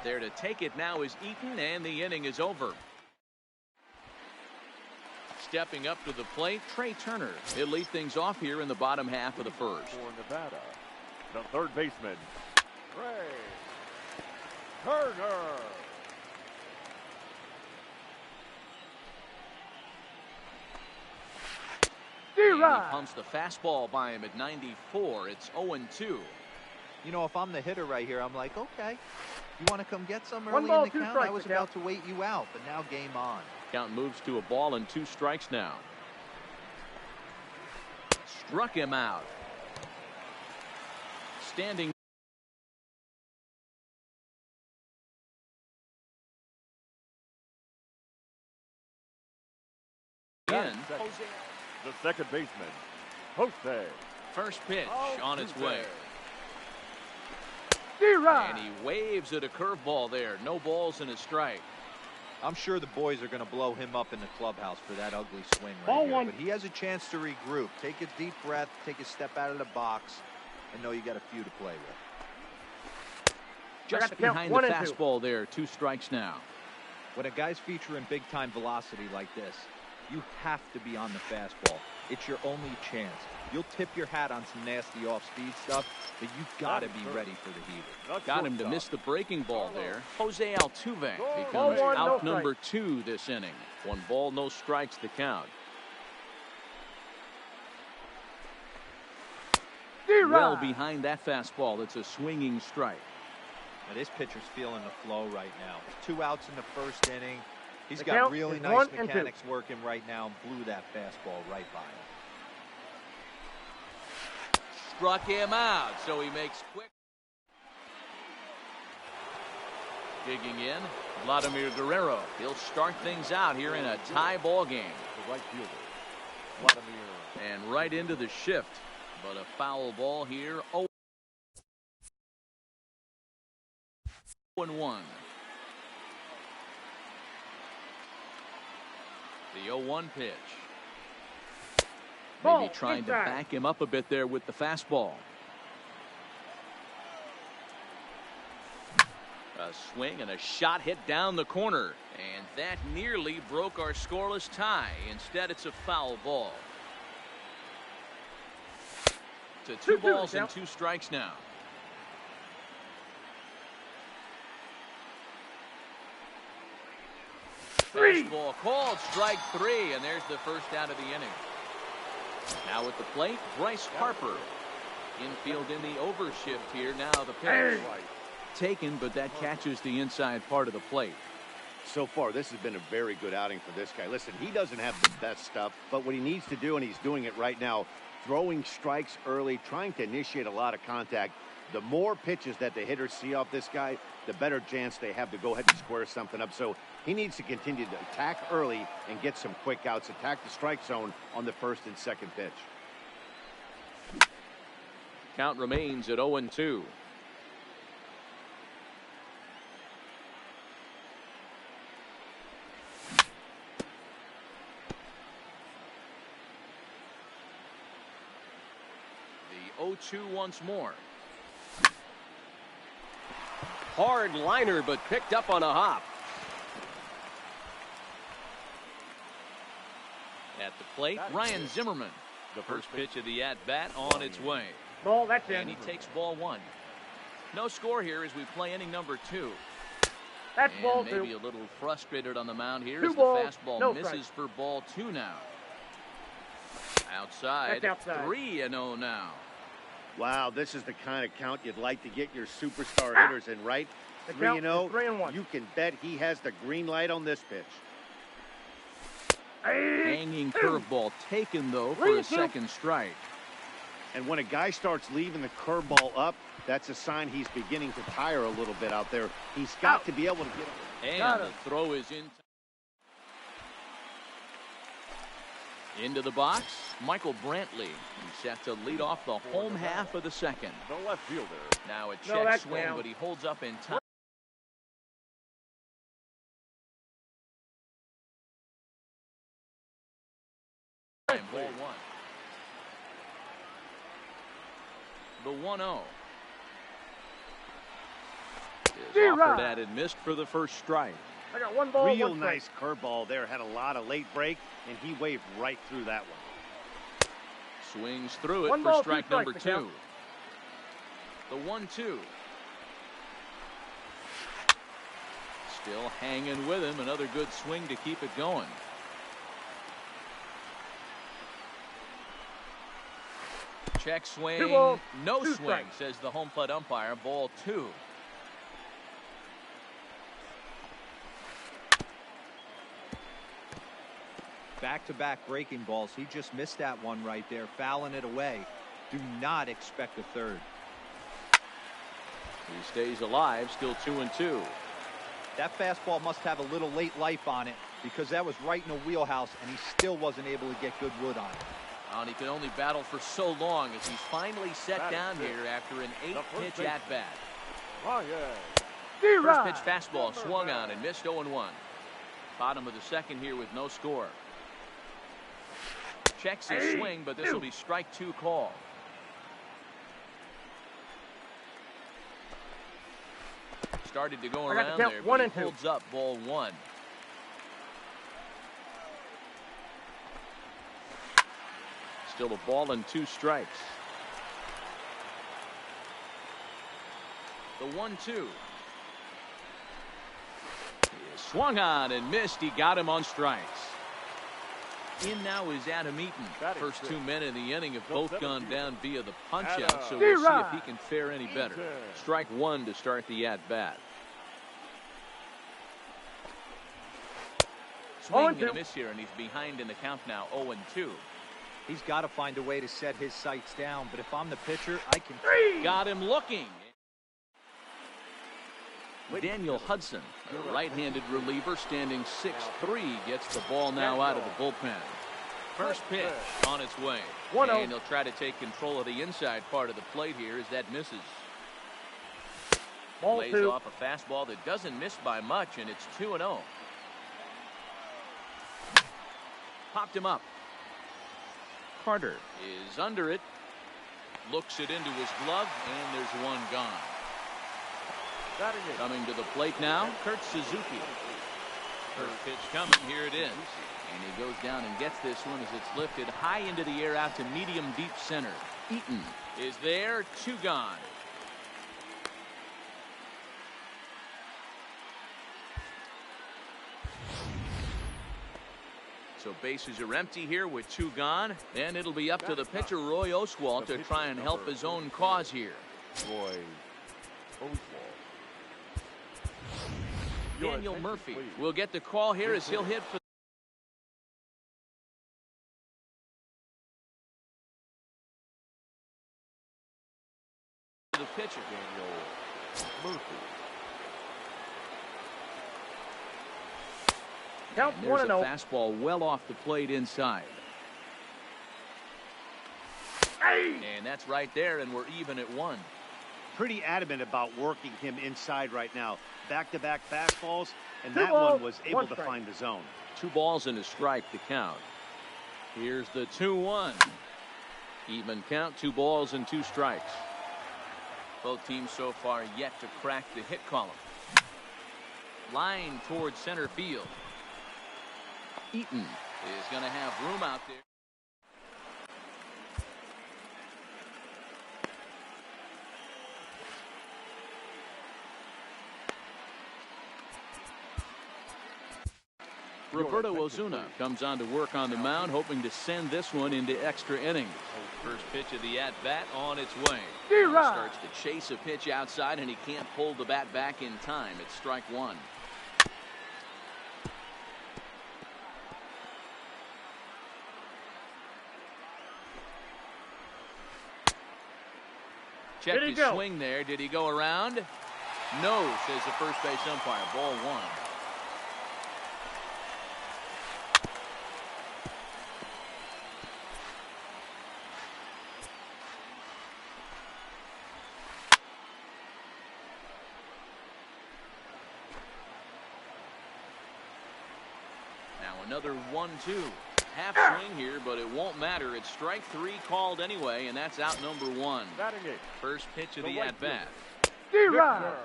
There to take it now is Eaton, and the inning is over. Stepping up to the plate, Trey Turner. He'll lead things off here in the bottom half of the first. For Nevada, the third baseman, Trey Turner. And he pumps the fastball by him at 94. It's 0-2. You know, if I'm the hitter right here, I'm like, okay, you want to come get some early ball, in the 2 count? strikes, I was about to wait you out, but now game on. Count moves to a ball and 2 strikes now. Struck him out. Standing. In. The second baseman, Jose. First pitch on its way. D-Rod. And he waves at a curveball there. No balls and a strike. I'm sure the boys are going to blow him up in the clubhouse for that ugly swing right Ball here. 1. But he has a chance to regroup. Take a deep breath, take a step out of the box, and know you got a few to play with. Just behind the fastball there. 2 strikes now. When a guy's featuring big-time velocity like this, you have to be on the fastball. It's your only chance. You'll tip your hat on some nasty off-speed stuff, but you got to be ready for the heater. Got him to miss the breaking ball there. Jose Altuve becomes out number 2 this inning. 1 ball, no strikes to count. Well behind that fastball. It's a swinging strike. Now, this pitcher's feeling the flow right now. 2 outs in the first inning. He's got really nice mechanics working right now and blew that fastball right by him. Struck him out, so he makes quick. Digging in, Vladimir Guerrero. He'll start things out here in a tie ball game. The right fielder, Vladimir. And right into the shift, but a foul ball here. 0-1. The 0-1 pitch. Ball, Maybe trying to inside. back him up a bit there with the fastball. A swing and a shot hit down the corner. And that nearly broke our scoreless tie. Instead, it's a foul ball. To 2 balls and 2 strikes now. Fastball called, strike 3, and there's the first out of the inning. Now at the plate, Bryce Harper. Infield in the overshift here. Now the pitch. Taken, but that catches the inside part of the plate. So far, this has been a very good outing for this guy. Listen, he doesn't have the best stuff, but what he needs to do, and he's doing it right now, throwing strikes early, trying to initiate a lot of contact. The more pitches that the hitters see off this guy, the better chance they have to go ahead and square something up. So he needs to continue to attack early and get some quick outs, attack the strike zone on the first and second pitch. Count remains at 0-2. The 0-2 once more. Hard liner, but picked up on a hop. At the plate, Ryan Zimmerman. The first pitch of the at-bat on its way. Ball, that's in. And he takes ball 1. No score here as we play inning number 2. That's And ball maybe 2. a little frustrated on the mound here 2 as the balls, fastball no misses strike. for ball 2 now. Outside, That's outside. 3-0 now. Wow, this is the kind of count you'd like to get your superstar hitters in, right? The count is 3-0. 3-1. You can bet he has the green light on this pitch. Hanging curveball taken, though, for a second strike. And when a guy starts leaving the curveball up, that's a sign he's beginning to tire a little bit out there. He's got to be able to get it. And the throw is into the box. Michael Brantley. He's set to lead off the home half of the second. The left fielder. Now a No, check that's swing, down. but he holds up in time. Ball 1. The 1-0. Is offered at and missed for the first strike. I got 1 ball, Real 1 strike. nice curveball there. Had a lot of late break, and he waved right through that one. Swings through it 1 for ball, 2 strike strikes, number the 2. count. The 1-2. Still hanging with him. Another good swing to keep it going. Check swing. 2 balls, No 2 swing, strikes. says the home plate umpire. Ball 2. Back-to-back breaking balls. He just missed that one right there, fouling it away. Do not expect a third. He stays alive, still 2-2. That fastball must have a little late life on it because that was right in the wheelhouse, and he still wasn't able to get good wood on it. And he can only battle for so long as he's finally set That is down it. here after an The first 8-pitch baseman. at-bat. Ryan. First pitch fastball swung on and missed 0-1. Bottom of the second here with no score. Checks his swing, but this will be strike 2 call. Started to go I got the around count, there, 1 but and he 2. holds up ball 1. Still a ball and 2 strikes. The 1-2. He is swung on and missed. He got him on strikes. In now is Adam Eaton. Batting First 2 six. men in the inning have The both seventh gone fielder. down via the punch Adam. out, so we'll see if he Eaton. can fare any better. Eaton. Strike 1 to start the at-bat. Swing and a 0-2. miss here, and he's behind in the count now, 0-2. He's got to find a way to set his sights down, but if I'm the pitcher, I can... Got him looking. Daniel Hudson, a right-handed reliever standing 6'3", gets the ball now out of the bullpen. First pitch on its way. 1-0. And he'll try to take control of the inside part of the plate here as that misses. Ball Lays 2. off a fastball that doesn't miss by much, and it's 2-0. Popped him up. Carter is under it. Looks it into his glove, and there's one gone. Coming to the plate now, Kurt Suzuki. First pitch coming, here it is. And he goes down and gets this one as it's lifted high into the air out to medium deep center. Eaton is there, 2 gone. So bases are empty here with 2 gone. Then it'll be up to the pitcher, Roy Oswalt, to try and help his own cause here. Roy Oswalt. Daniel Murphy will get the call here as he'll hit for the pitcher. Daniel Murphy. Count And there's a 1-0. fastball well off the plate inside. And that's right there, and we're even at 1. Pretty adamant about working him inside right now. Back-to-back fastballs, and 2 that balls, one was able 1 to strike. find the zone. 2 balls and a strike to count. Here's the 2-1. Even count, 2 balls and 2 strikes. Both teams so far yet to crack the hit column. Line towards center field. Eaton is going to have room out there. Roberto Ozuna comes on to work on the mound, hoping to send this one into extra innings. First pitch of the at-bat on its way. Starts to chase a pitch outside, and he can't pull the bat back in time. It's strike 1. Check his swing there. Did he go around? No, says the first base umpire. Ball 1. Now another 1-2. Half swing here, but it won't matter. It's strike 3 called anyway, and that's out number 1. First pitch of the at-bat.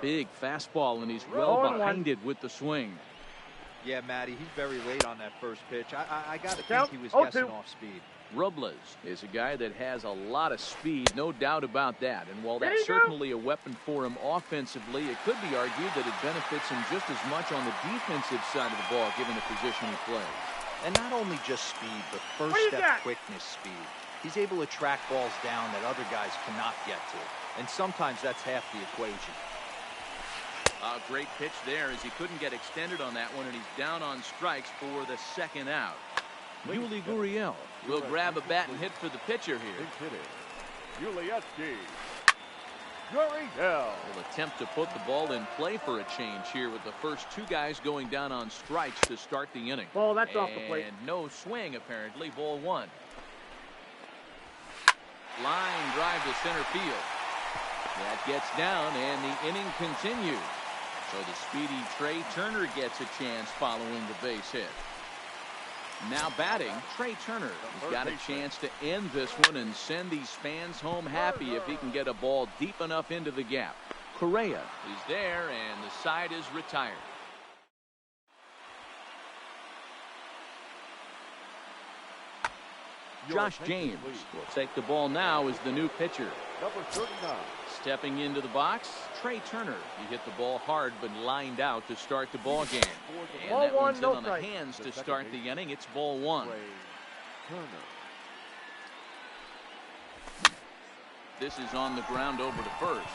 Big fastball, and he's well behind it with the swing. Yeah, Matty, he's very late on that first pitch. I got to think he was guessing off speed. Robles is a guy that has a lot of speed, no doubt about that. And while that's certainly a weapon for him offensively, it could be argued that it benefits him just as much on the defensive side of the ball, given the position he plays. And not only just speed, but first step quickness speed. He's able to track balls down that other guys cannot get to. And sometimes that's half the equation. A great pitch there as he couldn't get extended on that one, and he's down on strikes for the 2nd out. Yuli Gurriel will grab a bat and hit for the pitcher here. Gurriel Will attempt to put the ball in play for a change here with the first 2 guys going down on strikes to start the inning. Ball, that's off the plate. And no swing apparently. Ball 1. Line drive to center field. That gets down, and the inning continues. So the speedy Trey Turner gets a chance following the base hit. Now batting, Trey Turner has got a chance to end this one and send these fans home happy if he can get a ball deep enough into the gap. Correa is there, and the side is retired. Josh James will take the ball now as the new pitcher. number 39. Stepping into the box, Trey Turner. He hit the ball hard but lined out to start the ball game. And Ball that 1, one's in no on the strike. hands to start the inning. It's ball 1. Trey Turner. This is on the ground over to first.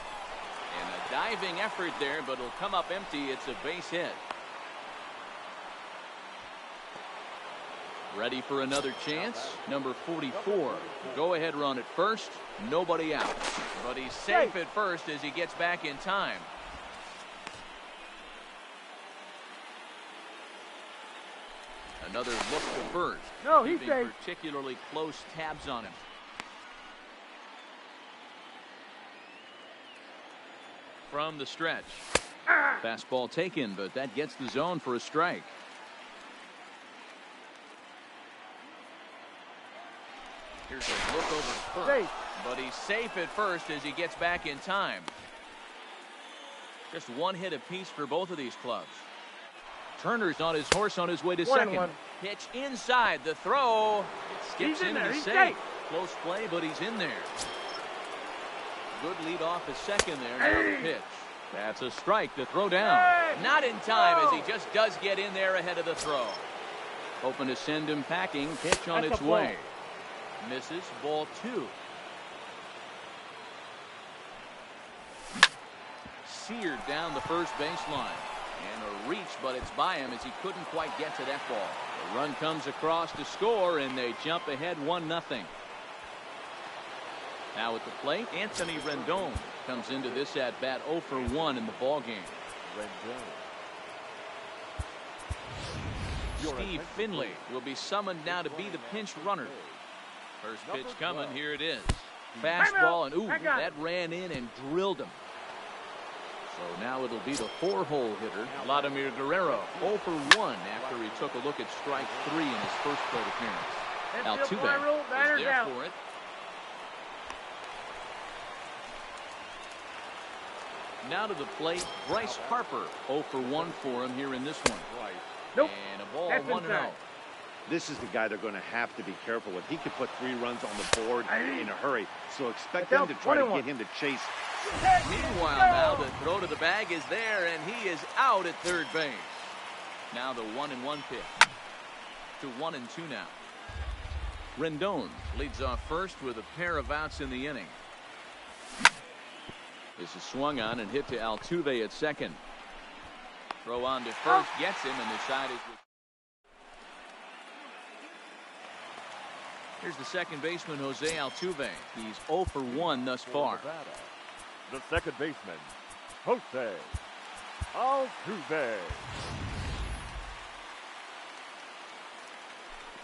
And a diving effort there, but it'll come up empty. It's a base hit. Ready for another chance. Number 44. Go ahead run at first. Nobody out. But he's safe at first as he gets back in time. Another look to first. No, he's keeping safe. particularly close tabs on him. From the stretch. Fastball taken, but that gets the zone for a strike. Here's a look over first. Safe. But he's safe at first as he gets back in time. Just one hit apiece for both of these clubs. Turner's on his horse on his way to second. 1-1. Pitch inside. The throw. It skips He's in there. the He's save. safe. Close play, but he's in there. Good lead off at second there. Now the pitch. That's a strike. The throw down. Hey! Not in time as he just does get in there ahead of the throw. Hoping to send him packing. Pitch on That's its a ball. way. Misses. Ball 2. Seared down the first baseline. And a reach, but it's by him as he couldn't quite get to that ball. The run comes across to score, and they jump ahead 1-0. Now at the plate, Anthony Rendon comes into this at-bat 0 for 1 in the ballgame. Steve Finley will be summoned now to be the pinch runner. First pitch coming, here it is. Fastball, and ooh, that ran in and drilled him. So now it'll be the 4-hole hitter, Vladimir Guerrero, 0 for 1 after he took a look at strike 3 in his first plate appearance. Altuve is there for it. Now to the plate, Bryce Harper, 0 for 1 for him here in this one. Nope. And a ball, That's 1-0. inside. This is the guy they're going to have to be careful with. He could put 3 runs on the board in a hurry, so expect them to try to get him to chase. Meanwhile, now the throw to the bag is there, and he is out at third base. Now the 1-1 pitch to 1-2 now. Rendon leads off first with a pair of outs in the inning. This is swung on and hit to Altuve at second. Throw on to first, gets him, and the side is. Here's the second baseman, Jose Altuve. He's 0 for 1 thus far. The second baseman, Jose Altuve.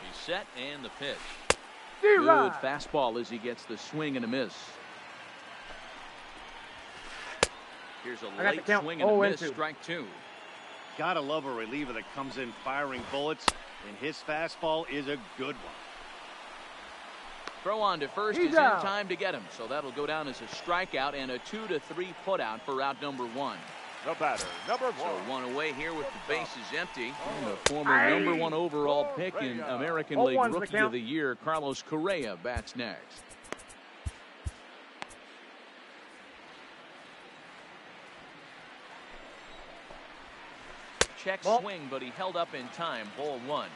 He's set, and the pitch. D-Rod. Good fastball as he gets the swing and a miss. Here's a late swing and a miss, strike 2. Gotta love a reliever that comes in firing bullets, and his fastball is a good one. Throw on to first is in time to get him, so that'll go down as a strikeout and a 2-3 putout for out number 1. The batter, number 1. So 1 away here with the bases empty. And the former number 1 overall pick in American League Rookie of the Year, Carlos Correa, bats next. Check swing, but he held up in time. Ball 1.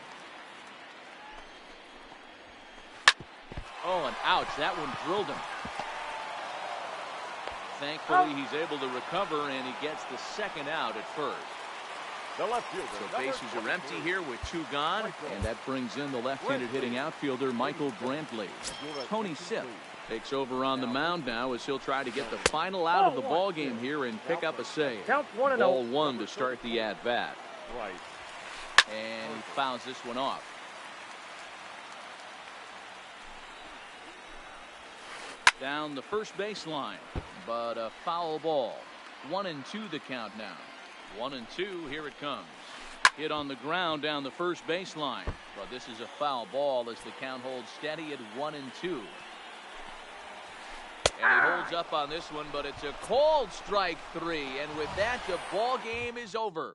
Oh, and ouch. That one drilled him. Thankfully, he's able to recover, and he gets the second out at first. The left fielder. So bases are empty here with 2 gone, and that brings in the left-handed hitting outfielder Michael Brantley. Tony Sipp takes over on the mound now as he'll try to get the final out of the ball game here and pick up a save. Ball 1 to start the at-bat. And he fouls this one off. Down the first baseline, but a foul ball. 1-2 the count now. 1-2, here it comes. Hit on the ground down the first baseline, but this is a foul ball as the count holds steady at 1-2. And he holds up on this one, but it's a called strike 3, and with that, the ball game is over.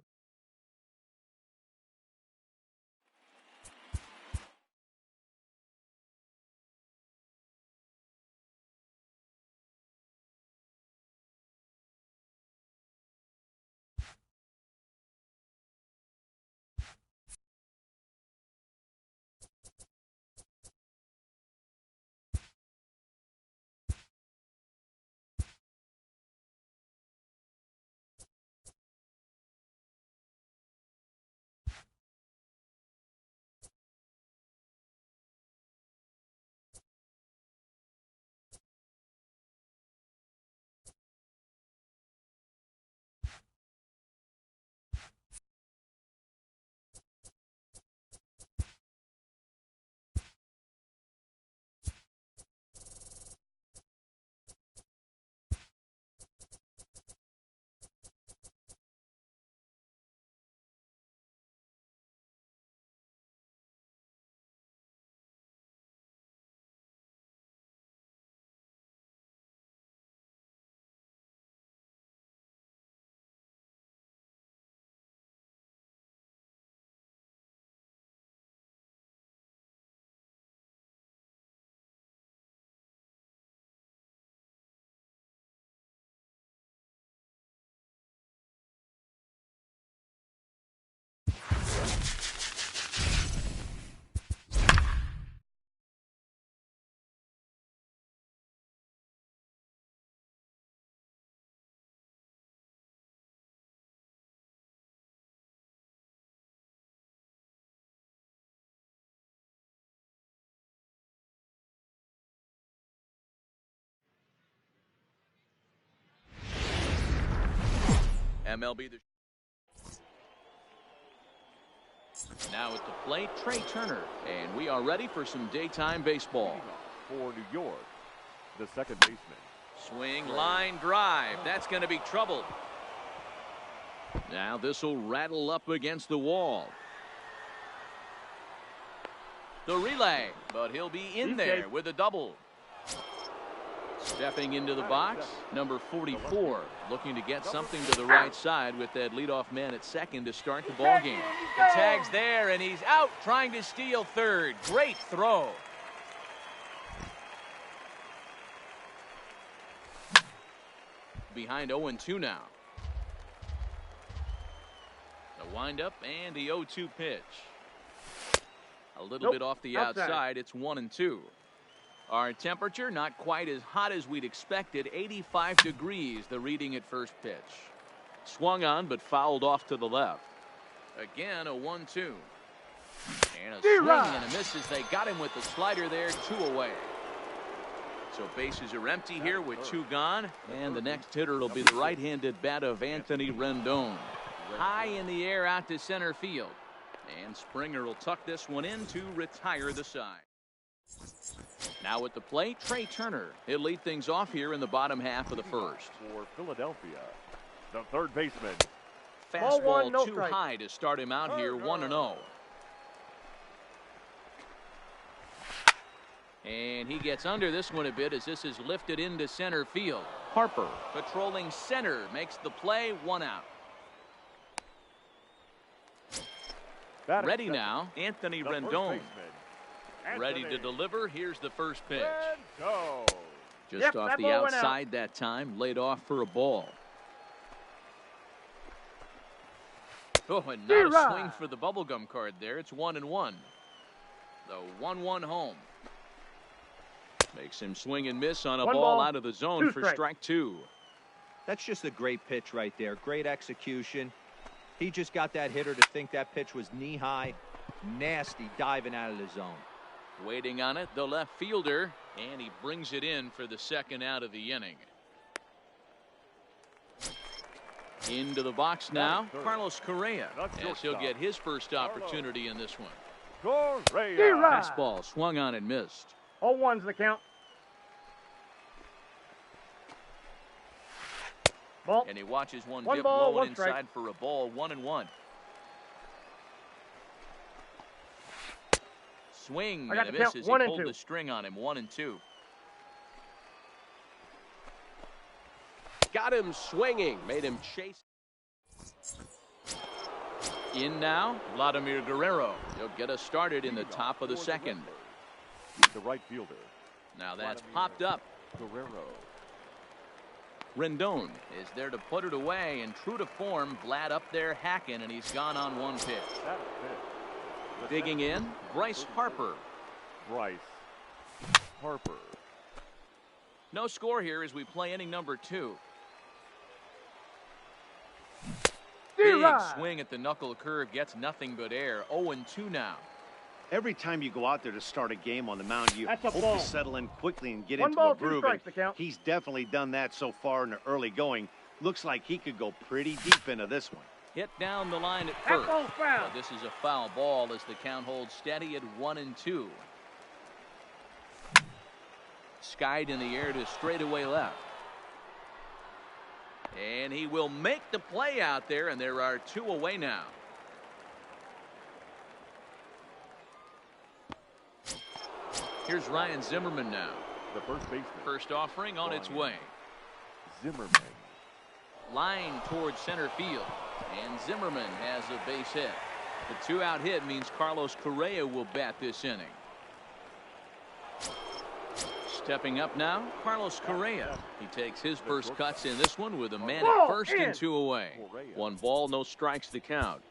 MLB. Now at the plate, Trey Turner. And we are ready for some daytime baseball. For New York, the second baseman. Swing, line drive. That's going to be trouble. Now this will rattle up against the wall. The relay, but he'll be in there with a double. Stepping into the box, number 44, looking to get something to the right side with that leadoff man at second to start the ball game. The tag's there, and he's out trying to steal third. Great throw. Behind 0-2 now. The windup and the 0-2 pitch. A little bit off the outside. It's 1-2. Our temperature not quite as hot as we'd expected. 85 degrees, the reading at first pitch. Swung on, but fouled off to the left. Again, a 1-2. And a swing and a miss as they got him with the slider there. 2 away. So bases are empty here with 2 gone. And the next hitter will be the right-handed bat of Anthony Rendon. High in the air out to center field. And Springer will tuck this one in to retire the side. Now at the plate, Trey Turner. He'll lead things off here in the bottom half of the first. For Philadelphia, the third baseman. Fastball too high to start him out here, 1-0. And he gets under this one a bit as this is lifted into center field. Harper patrolling center makes the play, 1 out. Ready now, Anthony Rendon. Ready to deliver. Here's the first pitch. Just off the outside that time, laid off for a ball. Oh, and not a swing for the bubblegum card there. It's 1-1. The 1-1 home. Makes him swing and miss on a ball out of the zone for strike 2. That's just a great pitch right there. Great execution. He just got that hitter to think that pitch was knee-high. Nasty diving out of the zone. Waiting on it, the left fielder, and he brings it in for the second out of the inning. Into the box now, Carlos Correa, as he'll get his first opportunity in this one. Correa. Fastball swung on and missed. 0-1's the count. Ball. And he watches one One dip ball, low one and strike. inside for a ball, 1-1. Swing and a miss as he pulled the string on him, 1-2. Got him swinging, made him chase. In now, Vladimir Guerrero. He'll get us started in the top of the second. The right fielder. Now that's popped up. Guerrero. Rendon is there to put it away, and true to form, Vlad up there hacking, and he's gone on one pitch. Digging in, Bryce Harper. Bryce Harper. No score here as we play inning number 2. Big swing at the knuckle curve, gets nothing but air. 0-2 now. Every time you go out there to start a game on the mound, you hope to settle in quickly and get into ball, a groove. and he's definitely done that so far in the early going. Looks like he could go pretty deep into this one. Hit down the line at That first. ball's foul. This is a foul ball as the count holds steady at 1-2. Skied in the air to straightaway left. And he will make the play out there, and there are 2 away now. Here's Ryan Zimmerman now. The first baseman. First offering on its way. Zimmerman. Line towards center field. And Zimmerman has a base hit. The 2-out hit means Carlos Correa will bat this inning. Stepping up now, Carlos Correa. He takes his first cuts in this one with a man at first and 2 away. 1 ball, no strikes to count.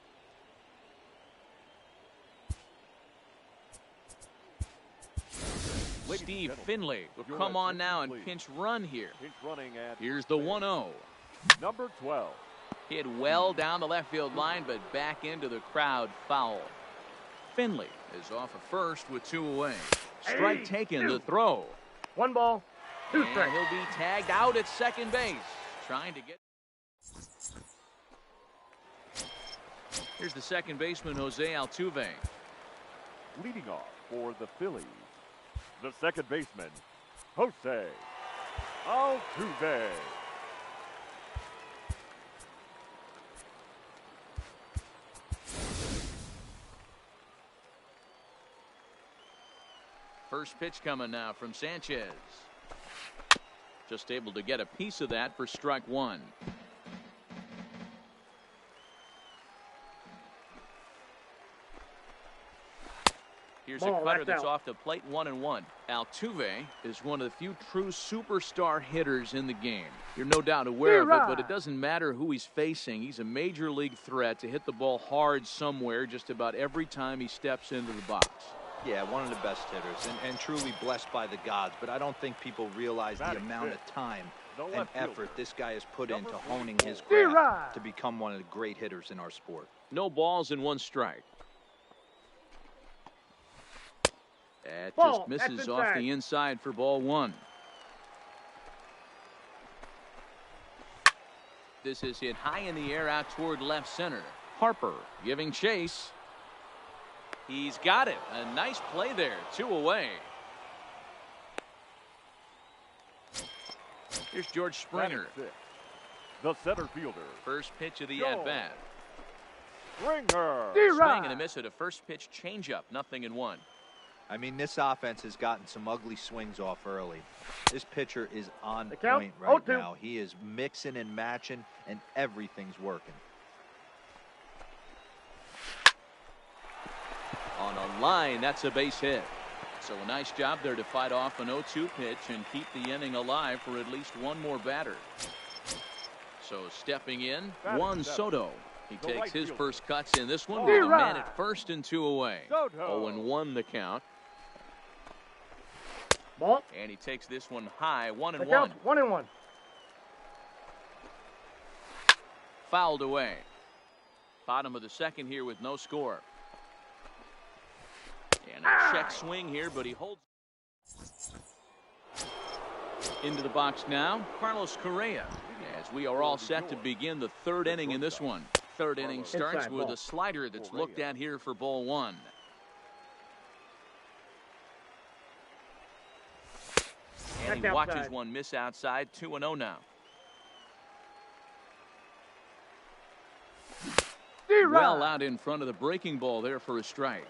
Steve Finley will come on now and pinch run here. Here's the 1-0. Number 12. Hit well down the left field line, but back into the crowd, foul. Finley is off of first with 2 away. Strike taken, the throw. 1 ball, 2 strikes. And he'll be tagged out at second base. Trying to get. Here's the second baseman, Jose Altuve. Leading off for the Phillies, the second baseman, Jose Altuve. First pitch coming now from Sanchez. Just able to get a piece of that for strike one. Here's a cutter that's off the plate, 1-1. Altuve is one of the few true superstar hitters in the game. You're no doubt aware of it, but it doesn't matter who he's facing. He's a major league threat to hit the ball hard somewhere just about every time he steps into the box. Yeah, one of the best hitters and truly blessed by the gods, but I don't think people realize the amount of time and effort this guy has put into honing his craft to become one of the great hitters in our sport. No balls and one strike. That just misses off the inside for ball one. This is hit high in the air out toward left center. Harper giving chase. He's got it. A nice play there. 2 away. Here's George Springer. The center fielder. First pitch of the at-bat. Springer. Swing and a miss at a first pitch changeup. 0-1. I mean, this offense has gotten some ugly swings off early. This pitcher is on point right now. He is mixing and matching, and everything's working. On a line, that's a base hit. So a nice job there to fight off an 0-2 pitch and keep the inning alive for at least one more batter. So stepping in, Juan Soto. He takes his first cuts in this one with a man at first and 2 away. 0-1 the count. Ball. And he takes this one high, 1-1. 1-1. Fouled away. Bottom of the second here with no score. And a check swing here, but he holds. Into the box now, Carlos Correa, as we are all set to begin the third inning in this one. Third inning starts with a slider that's looked at here for ball one. And he watches one miss outside, 2-0 now. Well out in front of the breaking ball there for a strike.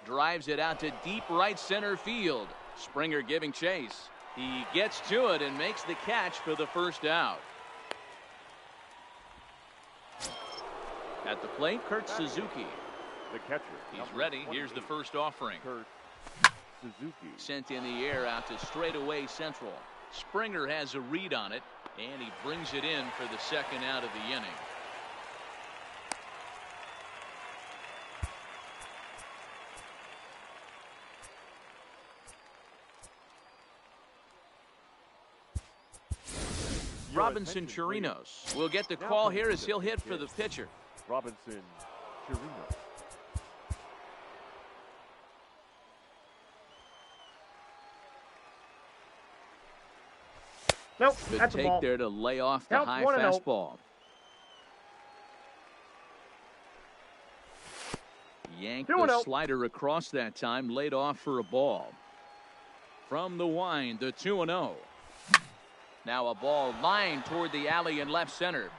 Drives it out to deep right center field. Springer giving chase. He gets to it and makes the catch for the first out. At the plate, Kurt Suzuki. The catcher. He's ready. Here's the first offering. Kurt Suzuki. Sent in the air out to straightaway central. Springer has a read on it, and he brings it in for the second out of the inning. Robinson Chirinos will get the call here as he'll hit for the pitcher. Robinson Chirinos. Nope, Good that's a take ball. there to lay off the high 1-0. fastball. Yanked the 2-0. slider across that time, laid off for a ball. From the wind, the 2-0. Now a ball lined toward the alley in left center.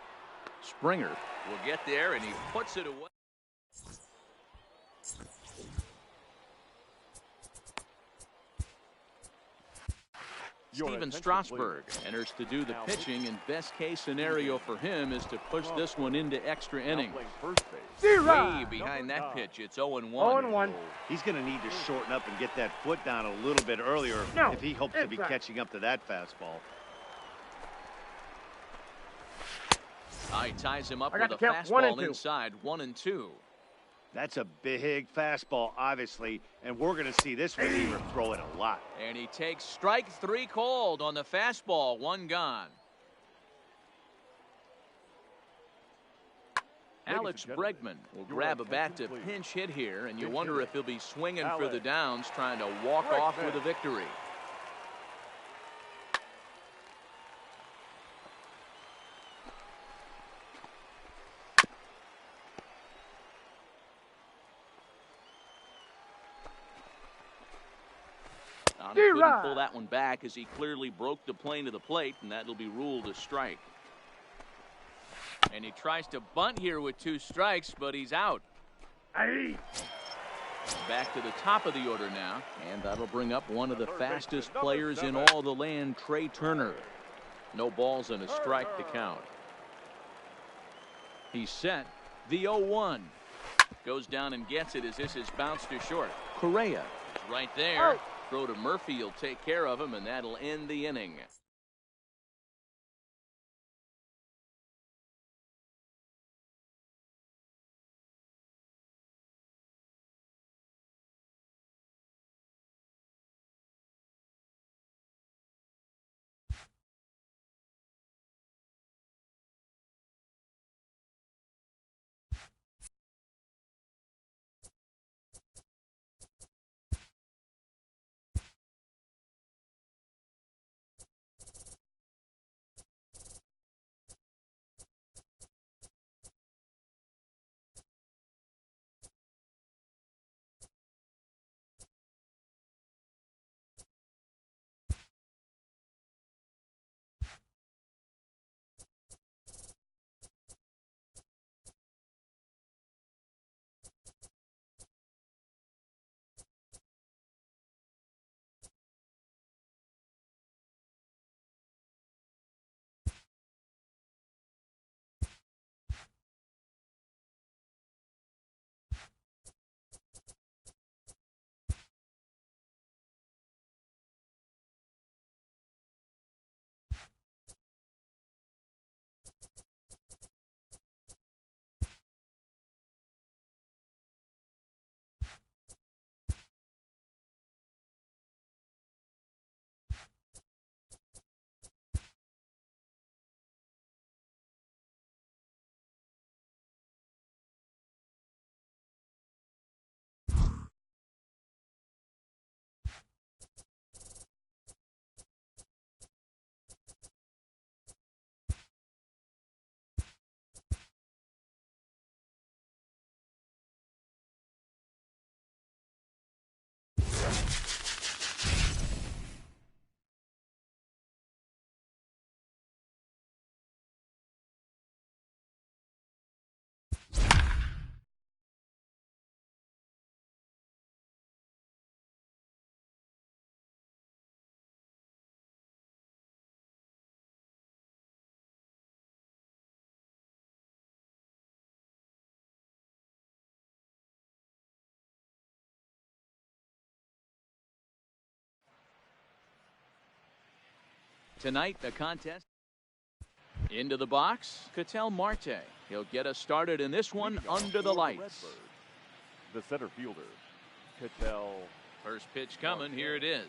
Springer will get there, and he puts it away. Steven Strasburg enters to do the pitching, and best case scenario for him is to push this one into extra innings. Way behind that pitch, it's 0-1. 0-1. He's going to need to shorten up and get that foot down a little bit earlier if he hopes to be catching up to that fastball. He ties him up I with got a the count, fastball 1-2. inside, 1-2. That's a big fastball, obviously, and we're going to see this reliever throw it a lot. And he takes strike 3 called on the fastball, 1 gone. Alex Bregman will grab a bat to pinch hit here, and you wonder if he'll be swinging for the downs, trying to walk off with a victory. Couldn't pull that one back as he clearly broke the plane to the plate, and that'll be ruled a strike. And he tries to bunt here with 2 strikes, but he's out. Back to the top of the order now, and that'll bring up one of the fastest players in all the land, Trey Turner. No balls and a strike to count. He's set. The 0-1 goes down and gets it as this is bounced to short. Correa is right there. Throw to Murphy. He'll take care of him, and that'll end the inning. Tonight, the contest. Into the box, Ketel Marte. He'll get us started in this one under the lights. The center fielder, Ketel. First pitch coming. Here it is.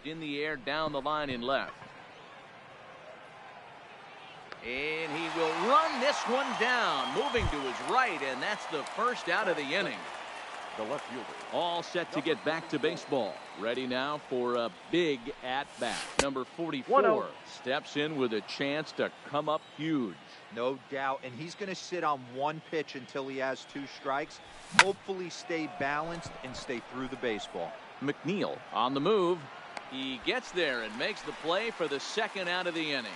In the air, down the line in left. And he will run this one down, moving to his right, and that's the first out of the inning. The left fielder. All set to get back to baseball. Ready now for a big at-bat. Number 44 steps in with a chance to come up huge. No doubt, and he's going to sit on 1 pitch until he has 2 strikes. Hopefully stay balanced and stay through the baseball. McNeil on the move. He gets there and makes the play for the second out of the inning.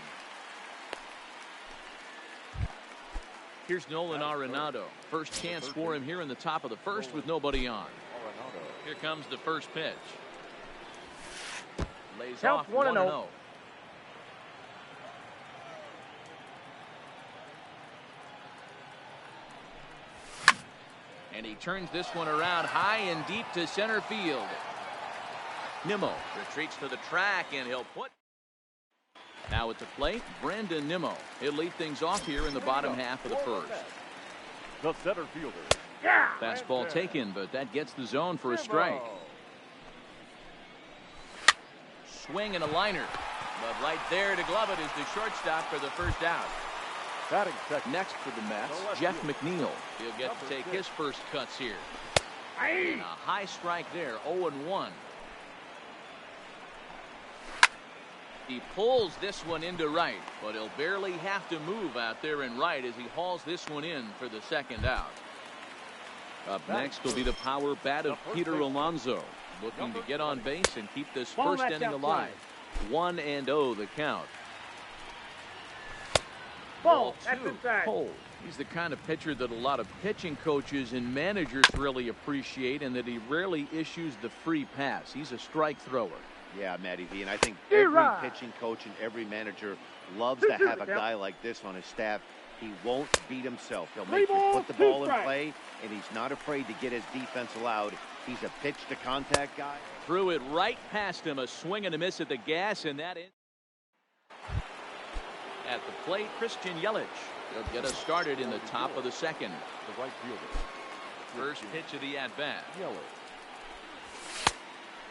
Here's Nolan Arenado. First chance for him here in the top of the first with nobody on. Here comes the first pitch. Lays off 1-0. And he turns this one around high and deep to center field. Nimmo retreats to the track, and he'll put. Now at the plate, Brandon Nimmo. He'll lead things off here in the bottom half of the first. The center fielder. Fastball taken, but that gets the zone for a strike. Swing and a liner. But right there to glove it is the shortstop for the first out. Batting second. Next for the Mets, Jeff McNeil. He'll get to take his first cuts here. And a high strike there, 0-1. He pulls this one into right, but he'll barely have to move out there in right as he hauls this one in for the second out. Up next will be the power bat of Peter Alonso. Looking to get on base and keep this Ball first match inning outside. alive. 1-0 the count. Ball. That's two. inside. Cold. He's the kind of pitcher that a lot of pitching coaches and managers really appreciate, and that he rarely issues the free pass. He's a strike thrower. Yeah, Matty V, and I think You're every right. pitching coach and every manager loves to have a guy like this on his staff. He won't beat himself. He'll make you put the ball in play, and he's not afraid to get his defense allowed. He's a pitch-to-contact guy. Threw it right past him. A swing and a miss at the gas, and that in. At the plate, Christian Yelich. He'll get us started in the top of the second. The right fielder. First pitch of the at-bat. Yelich.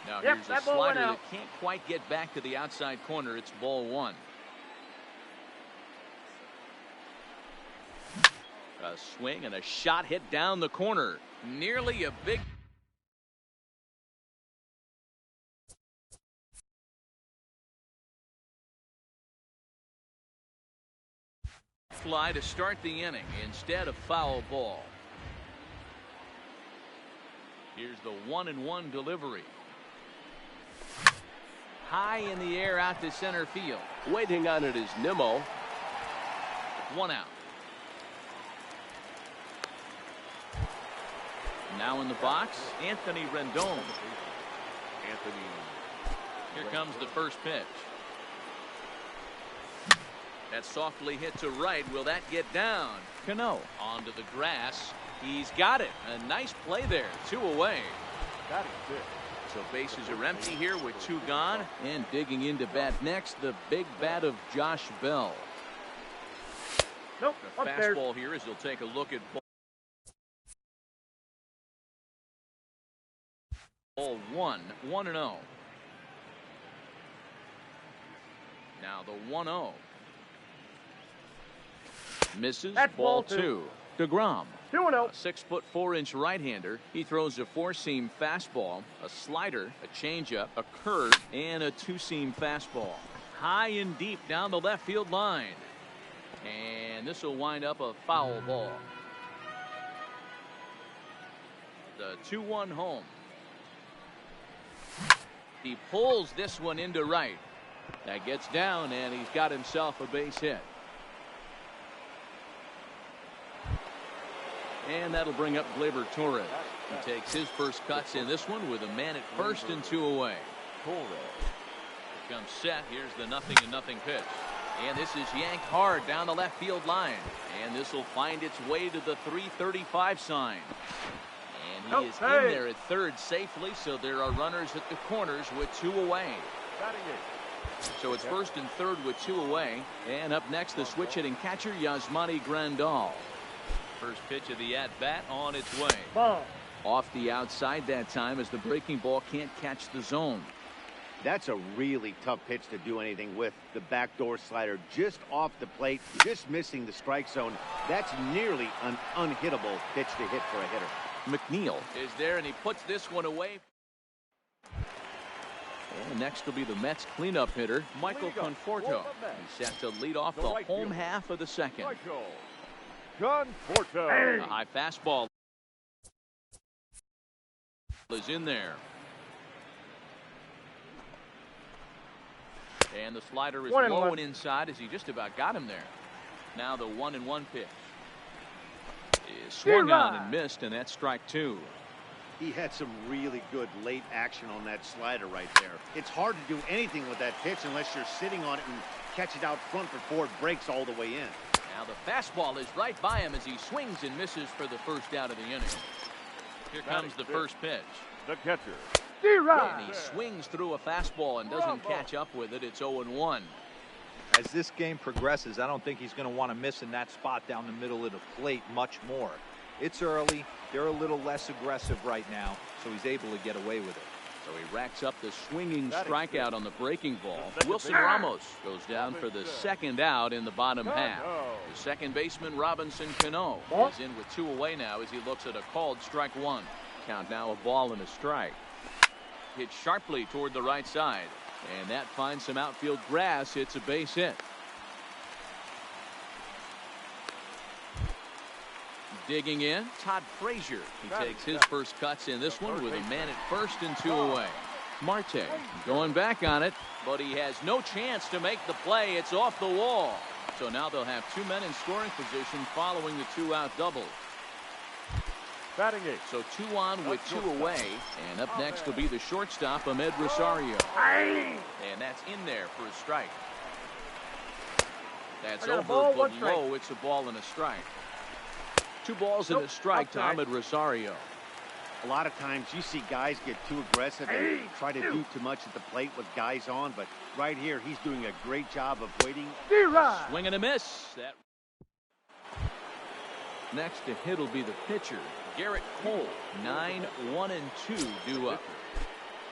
Now Yep, here's a that ball went slider out. that can't quite get back to the outside corner. It's ball one. A swing and a shot hit down the corner. Nearly a big. Fly to start the inning instead of foul ball. Here's the 1-1 delivery. High in the air out to center field. Waiting on it is Nimmo. One out. Now in the box, Anthony Rendon. Anthony. Here comes the first pitch. That softly hit to right. Will that get down? Cano onto the grass. He's got it. A nice play there. 2 away. That is it. So bases are empty here with 2 gone. And digging into bat next, the big bat of Josh Bell. Nope. The Upstairs. fastball here as he'll take a look at ball 1, 1-0. Now the 1-0. Misses. That's ball ball 2. DeGrom. 2-0. A 6'4" right-hander. He throws a 4-seam fastball, a slider, a changeup, a curve, and a 2-seam fastball. High and deep down the left field line. And this will wind up a foul ball. The 2-1 home. He pulls this one into right. That gets down, and he's got himself a base hit. And that'll bring up Gleyber Torres. He takes his first cuts in this one with a man at first and 2 away. Torres. Here comes set. Here's the 0-0 pitch. And this is yanked hard down the left field line. And this will find its way to the 335 sign. And he is in there at third safely, so there are runners at the corners with 2 away. Batting eighth. So it's first and third with 2 away. And up next, the switch-hitting catcher, Yasmani Grandal. First pitch of the at-bat on its way. Ball. Off the outside that time as the breaking ball can't catch the zone. That's a really tough pitch to do anything with. The backdoor slider just off the plate, just missing the strike zone. That's nearly an unhittable pitch to hit for a hitter. McNeil is there, and he puts this one away. And next will be the Mets cleanup hitter, Michael Conforto. He's set to lead off the home half of the second. Michael Conforto. A high fastball is in there. And the slider is low and inside as he just about got him there. Now the 1-1 pitch is swung on and missed, and that's strike 2. He had some really good late action on that slider right there. It's hard to do anything with that pitch unless you're sitting on it and catch it out front before it breaks all the way in. Now the fastball is right by him as he swings and misses for the first out of the inning. Here comes the first pitch. The catcher. And he swings through a fastball and doesn't catch up with it. It's 0-1. As this game progresses, I don't think he's going to want to miss in that spot down the middle of the plate much more. It's early. They're a little less aggressive right now, so he's able to get away with it. So he racks up the swinging strikeout on the breaking ball. Wilson Ramos goes down for the second out in the bottom half. The second baseman, Robinson Cano, is in with 2 away now as he looks at a called strike 1. Count now a ball and a strike. Hit sharply toward the right side, and that finds some outfield grass. It's a base hit. Digging in, Todd Frazier. He takes his first cuts in this one with a man at first and 2 away. Marte going back on it, but he has no chance to make the play. It's off the wall. So now they'll have 2 men in scoring position following the 2-out double. Batting 8. So 2 on with 2 away. And up next will be the shortstop, Ahmed Rosario. And that's in there for a strike. That's over, but low. It's a ball and a strike. 2 balls and a strike to Ahmed Rosario. A lot of times you see guys get too aggressive and try to do too much at the plate with guys on, but right here he's doing a great job of waiting. Swing and a miss. That next to hit will be the pitcher, Garrett Cole. 9-1-2 due up.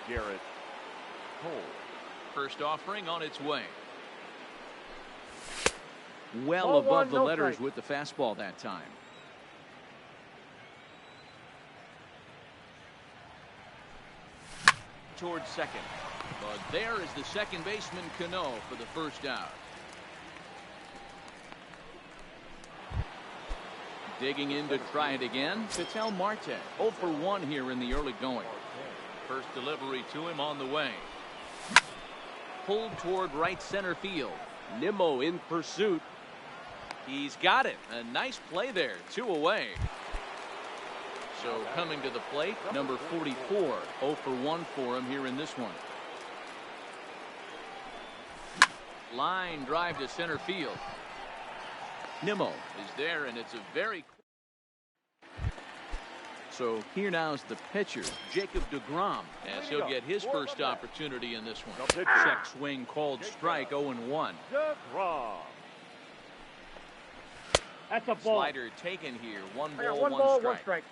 Garrett Cole. First offering on its way. Well above the letters with the fastball that time. Towards second, but there is the second baseman Cano for the first out. Digging in to try it again, Ketel Marte. 0 for 1 here in the early going. First delivery to him on the way. Pulled toward right center field. Nimmo in pursuit. He's got it. A nice play there. 2 away. So coming to the plate, number 44. 0 for 1 for him here in this one. Line drive to center field. Nimmo is there, and it's a very... So here now's the pitcher, Jacob deGrom, as he'll get his first opportunity in this one. Check swing called strike, 0-1. DeGrom. That's a ball. Slider taken here. 1 ball, 1 strike.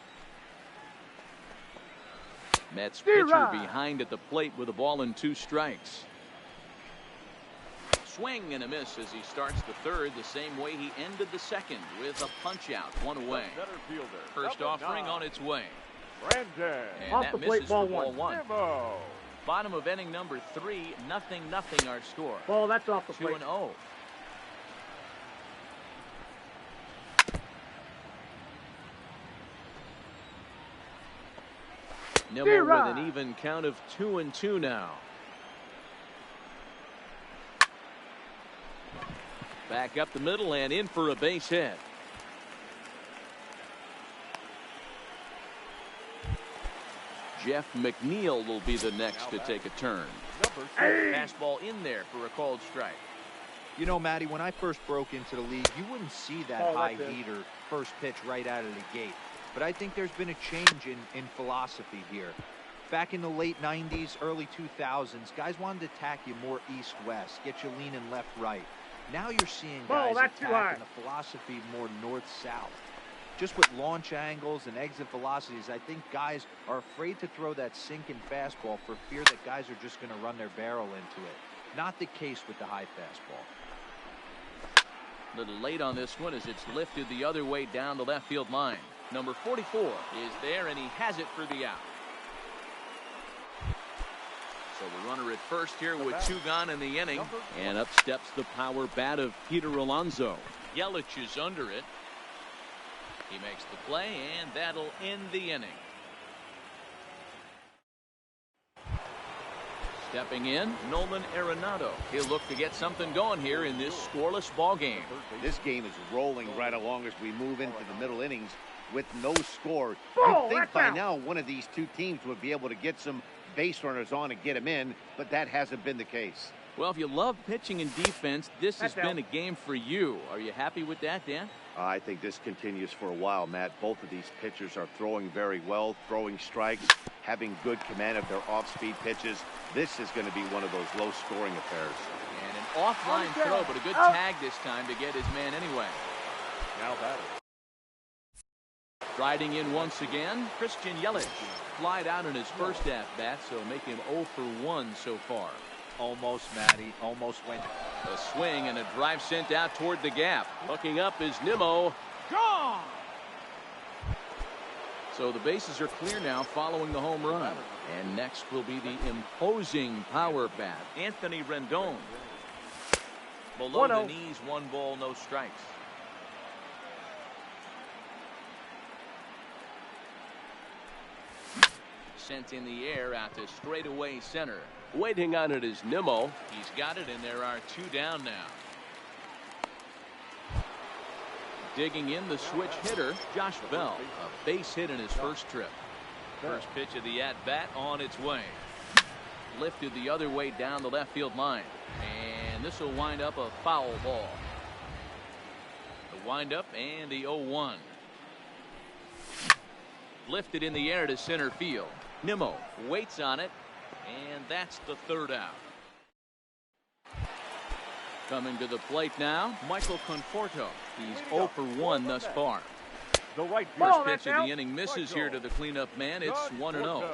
Mets pitcher behind at the plate with a ball and 2 strikes. Swing and a miss as he starts the third the same way he ended the second with a punch out, 1 away. First offering on its way. Brandon. And Off that the misses plate, ball for ball 1. 1. Nimmo. Bottom of inning number 3, 0-0 our score. Ball, that's off the 2 plate. and 0. Nimmo with an even count of 2-2 now. Back up the middle and in for a base hit. Jeff McNeil will be the next to take a turn. Fastball in there for a called strike. You know, Matty, when I first broke into the league, you wouldn't see that high heater first pitch right out of the gate. But I think there's been a change in philosophy here. Back in the late 90s, early 2000s, guys wanted to attack you more east-west, get you leaning left-right. Now you're seeing guys attacking the philosophy more north-south. Just with launch angles and exit velocities, I think guys are afraid to throw that sinking fastball for fear that guys are just going to run their barrel into it. Not the case with the high fastball. A little late on this one as it's lifted the other way down the left field line. Number 44 is there, and he has it for the out. So the runner at first here with 2 gone in the inning. And up steps the power bat of Peter Alonso. Yelich is under it. He makes the play, and that'll end the inning. Stepping in, Nolan Arenado. He'll look to get something going here in this scoreless ball game. This game is rolling right along as we move into the middle innings with no score. You'd think by now one of these 2 teams would be able to get some base runners on and get them in, but that hasn't been the case. Well, if you love pitching and defense, this has been a game for you. Are you happy with that, Dan? I think this continues for a while, Matt. Both of these pitchers are throwing very well, throwing strikes, having good command of their off-speed pitches. This is going to be one of those low-scoring affairs. And an offline throw, but a good tag this time to get his man anyway. Now batter. Riding in once again, Christian Yelich. Flied out in his first at-bat, so make him 0 for 1 so far. Almost, Matty. Almost went. A swing and a drive sent out toward the gap. Looking up is Nimmo. Gone! So the bases are clear now following the home run. And next will be the imposing power bat, Anthony Rendon. Below the knees, 1 ball, no strikes. sent in the air out to straightaway center. Waiting on it is Nimmo. He's got it, and there are 2 down now. Digging in the switch hitter, Josh Bell. A base hit in his first trip. First pitch of the at-bat on its way. Lifted the other way down the left field line. And this will wind up a foul ball. The windup and the 0-1. Lifted in the air to center field. Nimmo waits on it, and that's the 3rd out. Coming to the plate now, Michael Conforto. He's 0 for 1 thus far. The right First pitch of the inning misses here to the cleanup man. It's 1-0.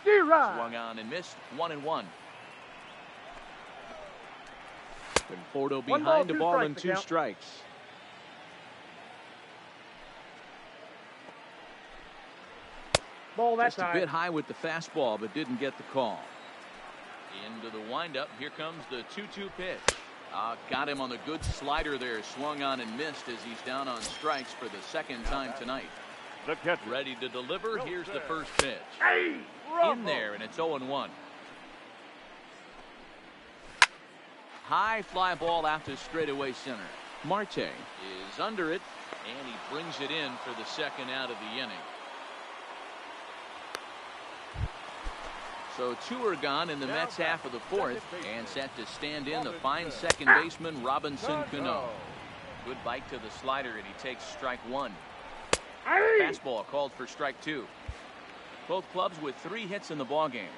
Swung on and missed. 1-1. Conforto behind the ball and 2 strikes. Ball that Just a bit high with the fastball, but didn't get the call. Into the windup. Here comes the 2-2 pitch. Got him on the good slider there. Swung on and missed as he's down on strikes for the 2nd time tonight. The catch. Ready to deliver. Here's the first pitch. Hey, in there, and it's 0-1. High fly ball out to straightaway center. Marte is under it, and he brings it in for the 2nd out of the inning. So 2 are gone in the Mets half of the 4th, and set to stand in the fine second baseman Robinson Cano. Good bite to the slider, and he takes strike 1. Fastball called for strike 2. Both clubs with 3 hits in the ballgame.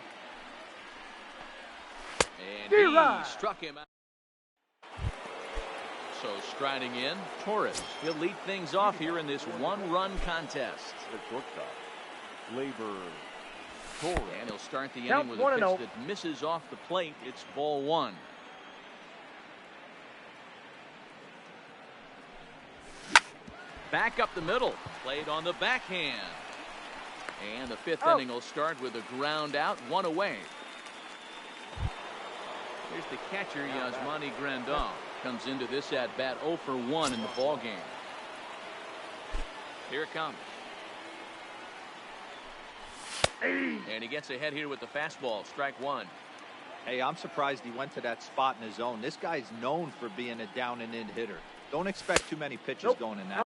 And he struck him out. So striding in, Torres. He'll lead things off here in this 1-run contest. The shortstop, Labor. And he'll start the inning with a pitch that misses off the plate. It's ball 1. Back up the middle. Played on the backhand. And the 5th inning will start with a ground out, 1 away. Here's the catcher, Yasmani Grandal. Comes into this at bat 0 for 1 in the ball game. Here it comes. And he gets ahead here with the fastball. Strike 1. Hey, I'm surprised he went to that spot in his zone. This guy's known for being a down and in hitter. Don't expect too many pitches going in that.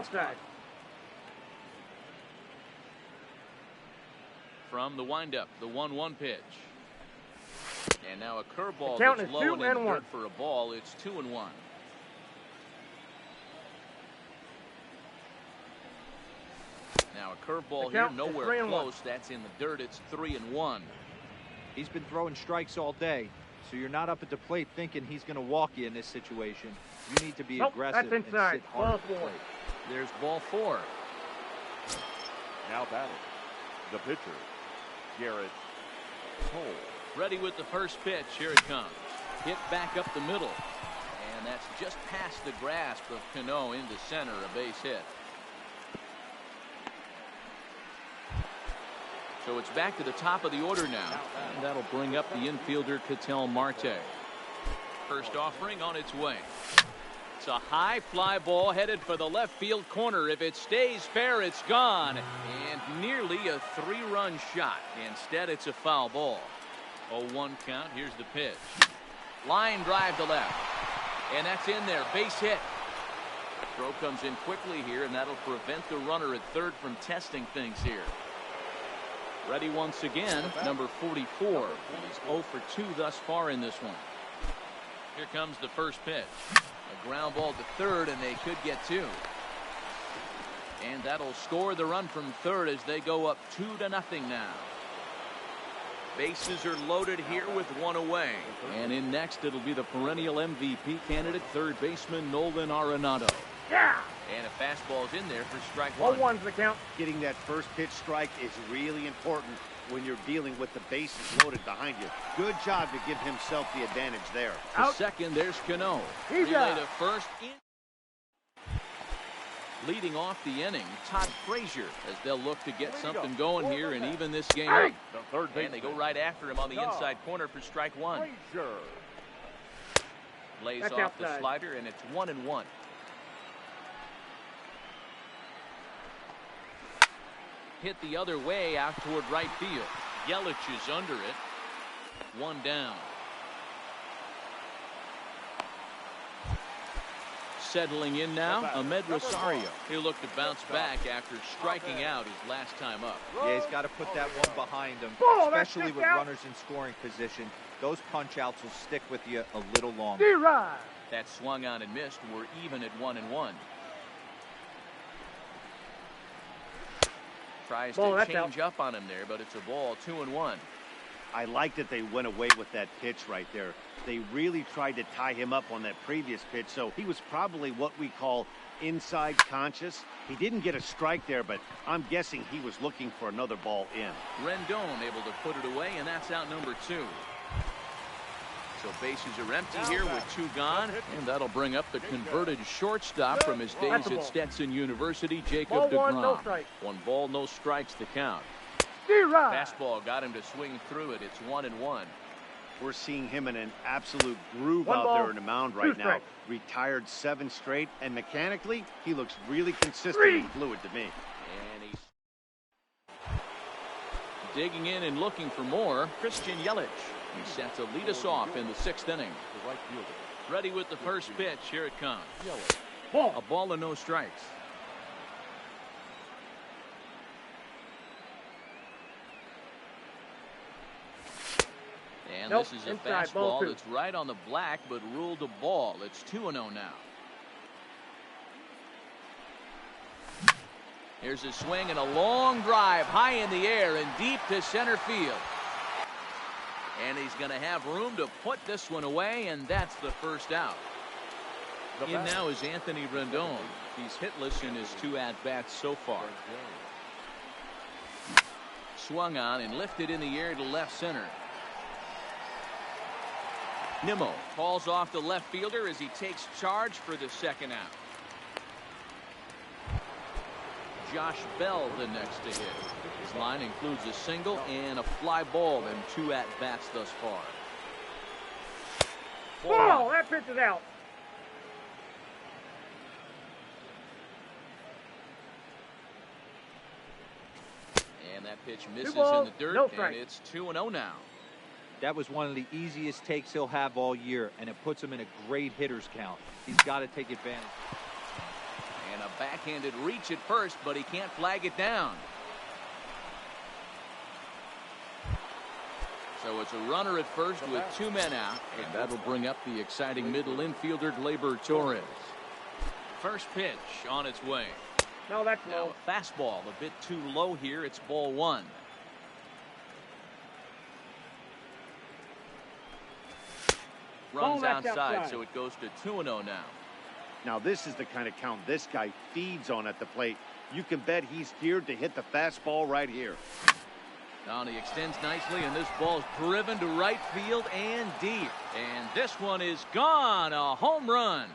Outside. From the windup, the 1-1 pitch. And now a curveball count that's is low 2 and in and the 1. dirt for a ball. It's 2-1. Now a curveball here, nowhere close. That's in the dirt. It's 3-1. He's been throwing strikes all day, so you're not up at the plate thinking he's going to walk you in this situation. You need to be aggressive that's inside. and sit hard at the plate. There's ball 4. Now batting, the pitcher, Garrett Cole. Ready with the first pitch. Here it comes. Hit back up the middle. And that's just past the grasp of Cano into center, a base hit. So it's back to the top of the order now. And that'll bring up the infielder, Ketel Marte. First offering on its way. It's a high fly ball headed for the left field corner. If it stays fair, it's gone. And nearly a 3-run shot. Instead, it's a foul ball. 0-1 count. Here's the pitch. Line drive to left. And that's in there. Base hit. Throw comes in quickly here, and that'll prevent the runner at third from testing things here. Ready once again, number 44. He's 0 for 2 thus far in this one. Here comes the first pitch. A ground ball to third, and they could get 2. And that'll score the run from third as they go up 2-0 now. Bases are loaded here with 1 away. And in next, it'll be the perennial MVP candidate, third baseman Nolan Arenado. Yeah. And a fastball's in there for strike 1. 0-1's the count. Getting that first pitch strike is really important when you're dealing with the bases loaded behind you. Good job to give himself the advantage there. To second, there's Cano. He's Relay out. to first. Leading off the inning, Todd Frazier, as they'll look to get something going here and even this game up. The third baseman. And they go right after him on the inside corner for strike 1. Frazier. Lays That's off the outside. slider, and it's 1-1. hit the other way out toward right field. Yelich is under it. One down. Settling in now, Ahmed Rosario. He'll look to bounce back after striking out his last time up. Yeah, he's got to put that one behind him, especially with runners in scoring position. Those punch-outs will stick with you a little longer. That swung on and missed. We're even at 1-1. Tries to change up on him there, but it's a ball. 2-1. I like that they went away with that pitch right there. They really tried to tie him up on that previous pitch, so he was probably what we call inside conscious. He didn't get a strike there, but I'm guessing he was looking for another ball in. Rendon able to put it away, and that's out number 2. So bases are empty here with 2 gone, and that'll bring up the converted shortstop from his days at Stetson University, Jacob deGrom. 1 ball, no strikes to count. Fastball got him to swing through it. It's 1-1. We're seeing him in an absolute groove out there in the mound right now. Retired 7 straight, and mechanically, he looks really consistent and fluid to me. And he's digging in and looking for more. Christian Yelich. He's set to lead us off in the 6th inning. Ready with the first pitch. Here it comes. A ball and no strikes. And this is a fastball that's right on the black, but ruled a ball. It's 2-0 now. Here's a swing and a long drive high in the air and deep to center field. And he's going to have room to put this one away, and that's the first out. In now is Anthony Rendon. He's hitless in his 2 at-bats so far. Swung on and lifted in the air to left center. Nimmo calls off the left fielder as he takes charge for the 2nd out. Josh Bell the next to hit. His line includes a single and a fly ball in 2 at-bats thus far. Ball! That pitch is out. And that pitch misses in the dirt, and it's 2-0 now. That was one of the easiest takes he'll have all year, and it puts him in a great hitter's count. He's got to take advantage. And a backhanded reach at first, but he can't flag it down. So it's a runner at first with 2 men out, and that'll bring up the exciting middle infielder, Gleyber Torres. First pitch on its way. No, that's low. Now a fastball a bit too low here. It's ball 1. Runs outside, so it goes to 2-0 now. Now this is the kind of count this guy feeds on at the plate. You can bet he's geared to hit the fastball right here. Now he extends nicely, and this ball's driven to right field and deep. And this one is gone. A home run.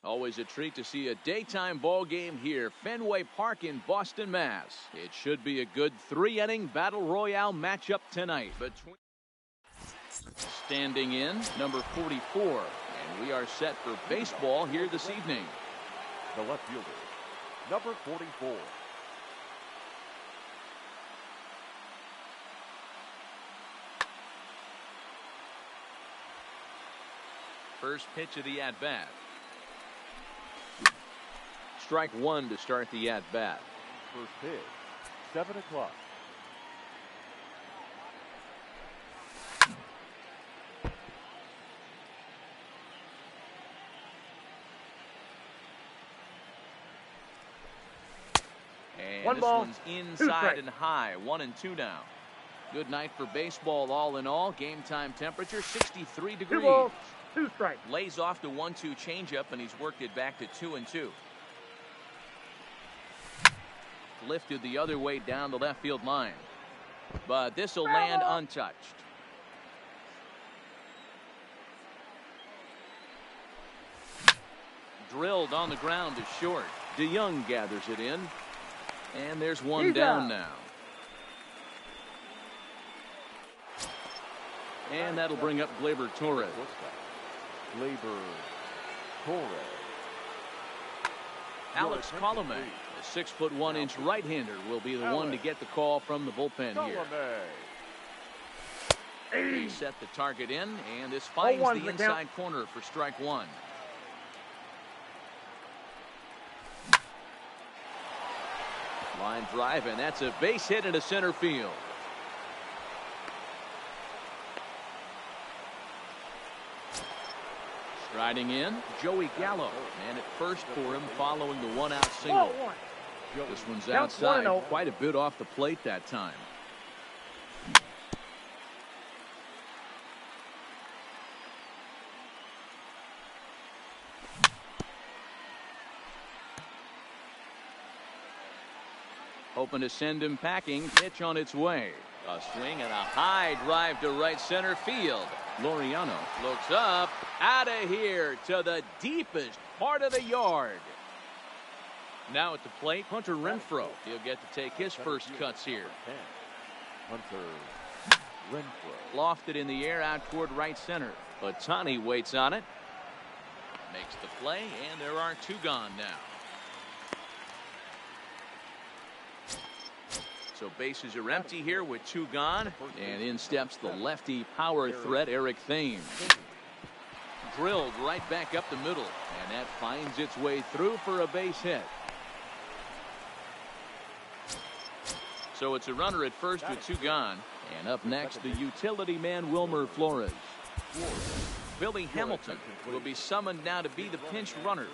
Always a treat to see a daytime ball game here, Fenway Park in Boston, Mass. It should be a good 3-inning battle royale matchup tonight. Standing in, number 44, and we are set for baseball here this evening. The left fielder, number 44. First pitch of the at-bat. Strike one to start the at-bat. First pitch, 7 o'clock. And One this ball, one's two inside strikes. and high. 1-2 now. Good night for baseball all in all. Game time temperature 63 degrees. 2 balls, 2 strikes. Lays off the 1-2 changeup, and he's worked it back to 2-2. Lifted the other way down the left field line. But this will land untouched. Drilled on the ground to short. DeYoung gathers it in. And there's one He's down out. now. And that'll bring up Gleyber Torres. Gleyber Torres. Alex Colomé, a 6'1" right-hander, will be the one to get the call from the bullpen here. They set the target in, and this finds 0-1 the the inside count. corner for strike one. Line drive, and that's a base hit into center field. Striding in, Joey Gallo. Man at first for him following the one-out single. 1-1. This one's Counts outside, 1-0. quite a bit off the plate that time. Hoping to send him packing. Pitch on its way. A swing and a high drive to right center field. Laureano looks up, out of here to the deepest part of the yard. Now at the plate, Hunter Renfroe. He'll get to take his first cuts here. Hunter Renfroe. Lofted in the air out toward right center. But Ohtani waits on it. Makes the play, and there are two gone now. So bases are empty here with two gone. And in steps the lefty power threat, Eric Thames. Drilled right back up the middle. And that finds its way through for a base hit. So it's a runner at first with two gone. And up next, the utility man, Wilmer Flores. Billy Hamilton will be summoned now to be the pinch runner.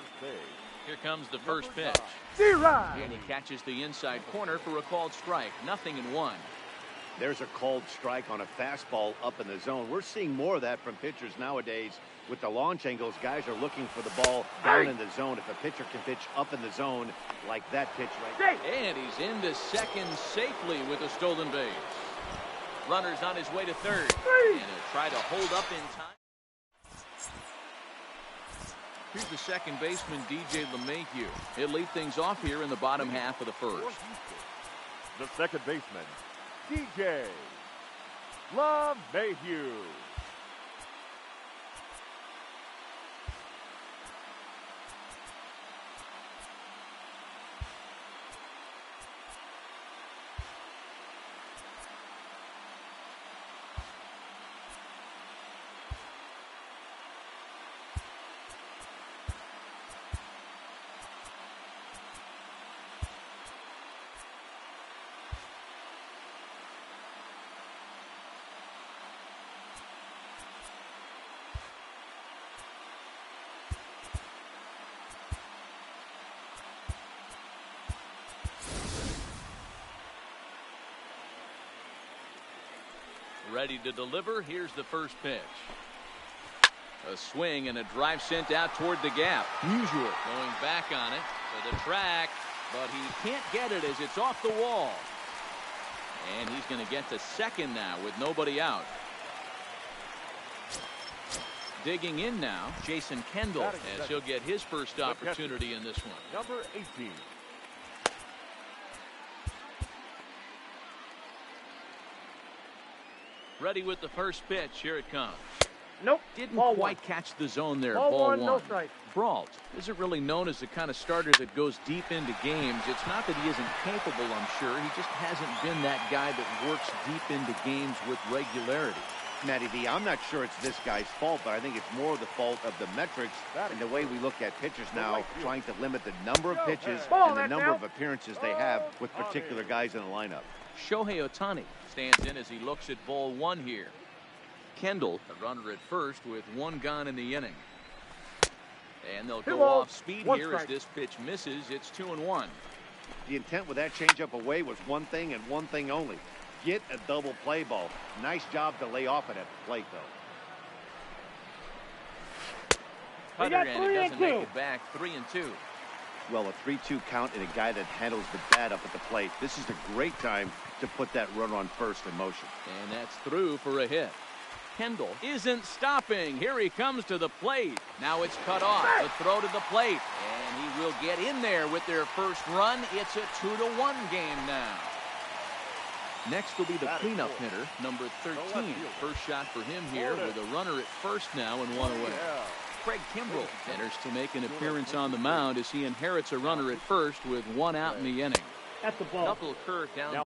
Here comes the first pitch. And he catches the inside corner for a called strike. 0-1. There's a called strike on a fastball up in the zone. We're seeing more of that from pitchers nowadays. With the launch angles, guys are looking for the ball down in the zone. If a pitcher can pitch up in the zone like that pitch right there. And he's into second safely with a stolen base. Runner's on his way to third. And he'll try to hold up in time. Here's the second baseman, DJ LeMahieu. He'll lead things off here in the bottom half of the first. The second baseman, DJ LeMahieu. Ready to deliver. Here's the first pitch. A swing and a drive sent out toward the gap. Musial going back on it to the track, but he can't get it as it's off the wall. And he's going to get to second now with nobody out. Digging in now, Jason Kendall, as he'll get his first opportunity in this one. Number 18. Ready with the first pitch. Here it comes. Nope. Didn't Ball quite one. catch the zone there. Ball Ball one, one. no strike. Brault isn't really known as the kind of starter that goes deep into games. It's not that he isn't capable, I'm sure. He just hasn't been that guy that works deep into games with regularity. Matty V, I'm not sure it's this guy's fault, but I think it's more the fault of the metrics and the way we look at pitchers now, trying to limit the number of pitches and the number of appearances they have with particular guys in the lineup. Shohei Ohtani stands in as he looks at ball one here. Kendall, the runner at first with one gone in the inning. And they'll go off speed here as this pitch misses. It's 2-1. The intent with that changeup away was one thing and one thing only. Get a double play ball. Nice job to lay off it at the plate, though. Cutter, and it doesn't make it back. 3-2. Well, a 3-2 count and a guy that handles the bat up at the plate. This is a great time to put that runner on first in motion. And that's through for a hit. Kendall isn't stopping. Here he comes to the plate. Now it's cut off. The throw to the plate. And he will get in there with their first run. It's a 2-1 game now. Next will be the cleanup hitter, number 13. First shot for him here with a runner at first now and one away. Craig Kimbrell enters to make an appearance on the mound as he inherits a runner at first with one out in the inning. That's the ball. Knuckle curve down.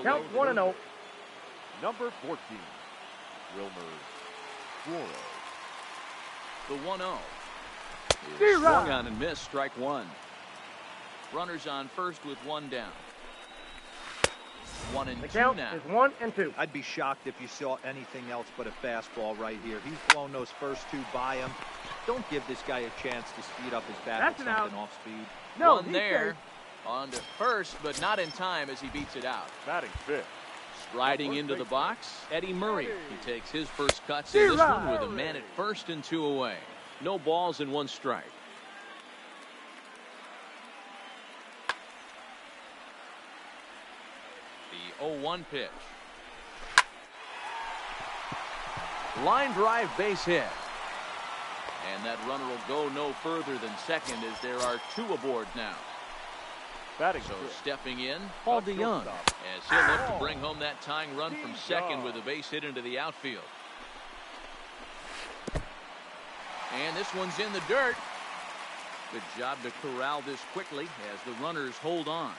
Count 1-0. Number 14. Wilmer Flores. The 1-0 is swung on and missed. Strike one. Runners on first with one down. 1-2 The count now. is 1-2. I'd be shocked if you saw anything else but a fastball right here. He's blown those first two by him. Don't give this guy a chance to speed up his bat with something off speed. No, One there. On to first, but not in time as he beats it out. Batting fifth. Striding into the box, Eddie Murray. He takes his first cuts in this one with a man at first and two away. No balls and one strike. The 0-1 pitch. Line drive base hit. And that runner will go no further than second as there are two aboard now. So stepping in, Paul DeYoung, as he'll look to bring home that tying run from second with a base hit into the outfield. And this one's in the dirt. Good job to corral this quickly as the runners hold on.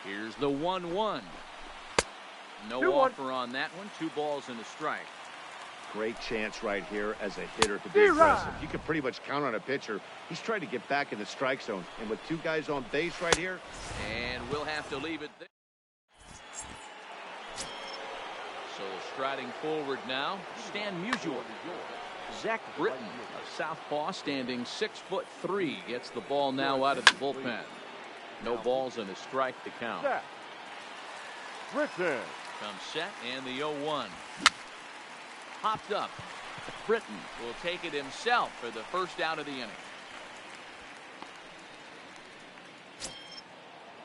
Here's the 1-1. No offer on that one. 2 balls and a strike. Great chance right here as a hitter to be aggressive. You can pretty much count on a pitcher. He's trying to get back in the strike zone. And with 2 guys on base right here. And we'll have to leave it there. So striding forward now, Stan Musial. Zach Britton, a southpaw standing 6'3", gets the ball now out of the bullpen. No balls and a strike to count. Britton comes set and the 0-1. Popped up. Britton will take it himself for the first out of the inning.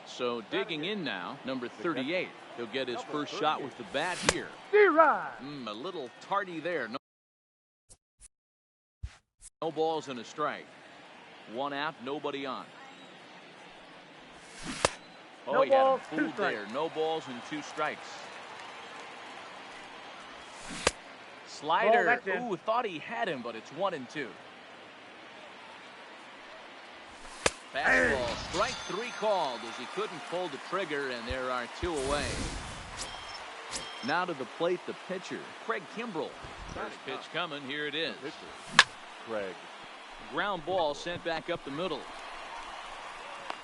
So digging in now, number 38. He'll get his first shot with the bat here. A little tardy there. No balls and a strike. 1 out, nobody on. Oh, he got him fooled there. No balls and 2 strikes. Slider. Ooh, thought he had him, but it's 1-2. Fastball, strike 3 called as he couldn't pull the trigger, and there are 2 away. Now to the plate, the pitcher, Craig Kimbrell. First pitch coming, here it is. Craig. Ground ball sent back up the middle.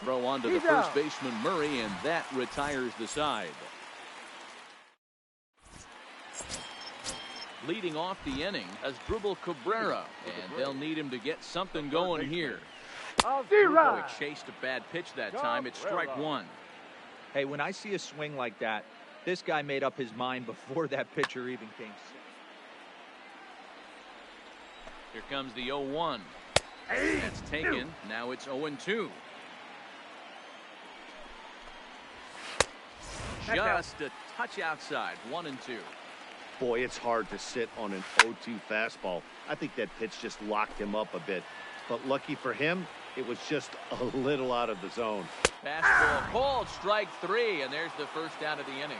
Throw on to the first baseman, Murray, and that retires the side. Leading off the inning as Dribble Cabrera, and they'll need him to get something going here. Quick chased a bad pitch that time. It's strike 1. Hey, when I see a swing like that, this guy made up his mind before that pitcher even came. Here comes the 0-1. That's taken. Now it's 0-2. Just a touch outside. 1-2. Boy, it's hard to sit on an 0-2 fastball. I think that pitch just locked him up a bit. But lucky for him, it was just a little out of the zone. Fastball called, strike 3, and there's the first out of the inning.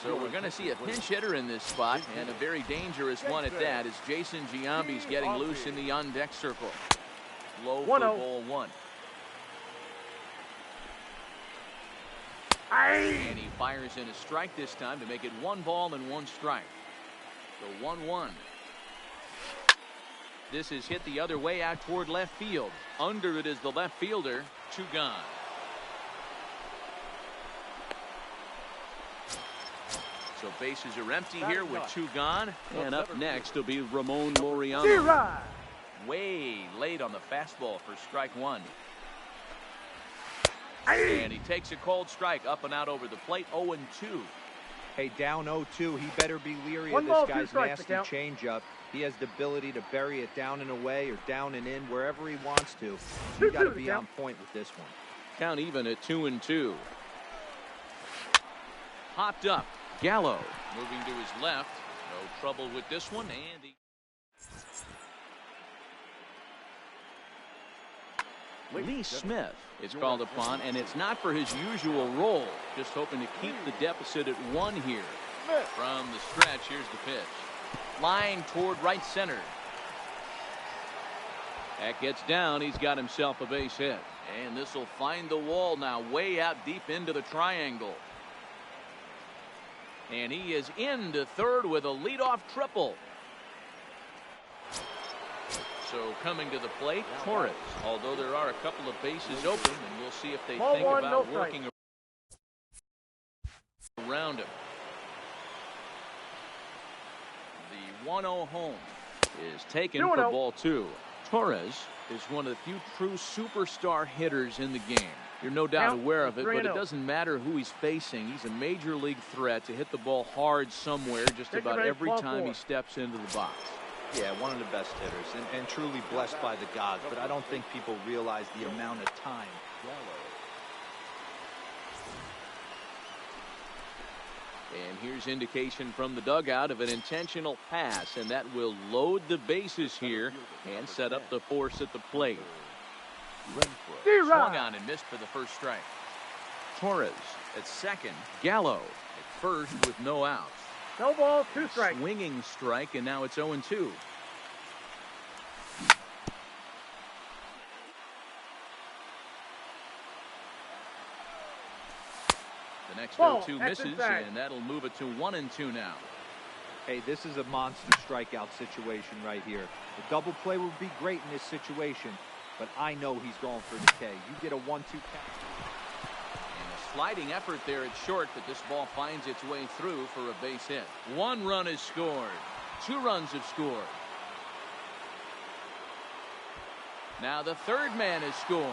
So we're going to see a pinch hitter in this spot, and a very dangerous one at that, as Jason Giambi's getting loose in the on-deck circle. Low for ball 1. And he fires in a strike this time to make it 1 ball and 1 strike. So 1-1. This is hit the other way out toward left field. Under it is the left fielder. 2 gone. So bases are empty here with 2 gone. And up next will be Ramon Laureano. Way late on the fastball for strike 1. And he takes a cold strike up and out over the plate. 0-2. Hey, down 0-2. He better be leery of this guy's nasty changeup. He has the ability to bury it down and away or down and in wherever he wants to. You got to be on point with this one. Count even at 2-2. Hopped up. Gallo moving to his left. No trouble with this one. And he... Lee Smith is called upon, and it's not for his usual role. Just hoping to keep the deficit at 1 here. From the stretch, here's the pitch. Line toward right center. That gets down. He's got himself a base hit. And this will find the wall now, way out deep into the triangle. And he is into third with a leadoff triple. So coming to the plate, Torres. Although there are a couple of bases open, and we'll see if they think about working around him. The 1-0 home is taken for ball 2. Torres is one of the few true superstar hitters in the game. You're no doubt aware of it, but it doesn't matter who he's facing. He's a major league threat to hit the ball hard somewhere just about every time he steps into the box. Yeah, one of the best hitters, and truly blessed by the gods, but I don't think people realize the amount of time. And here's indication from the dugout of an intentional pass, and that will load the bases here and set up the force at the plate. Swung on and missed for the first strike. Torres at second. Gallo at first with no outs. No ball, 2 strikes. Swinging strike, and now it's 0-2. The next 0-2 misses, and that'll move it to 1-2 now. Hey, this is a monster strikeout situation right here. The double play would be great in this situation, but I know he's going for the K. You get a 1-2 count. Sliding effort there at short, but this ball finds its way through for a base hit. 1 run is scored. 2 runs have scored. Now the 3rd man has scored.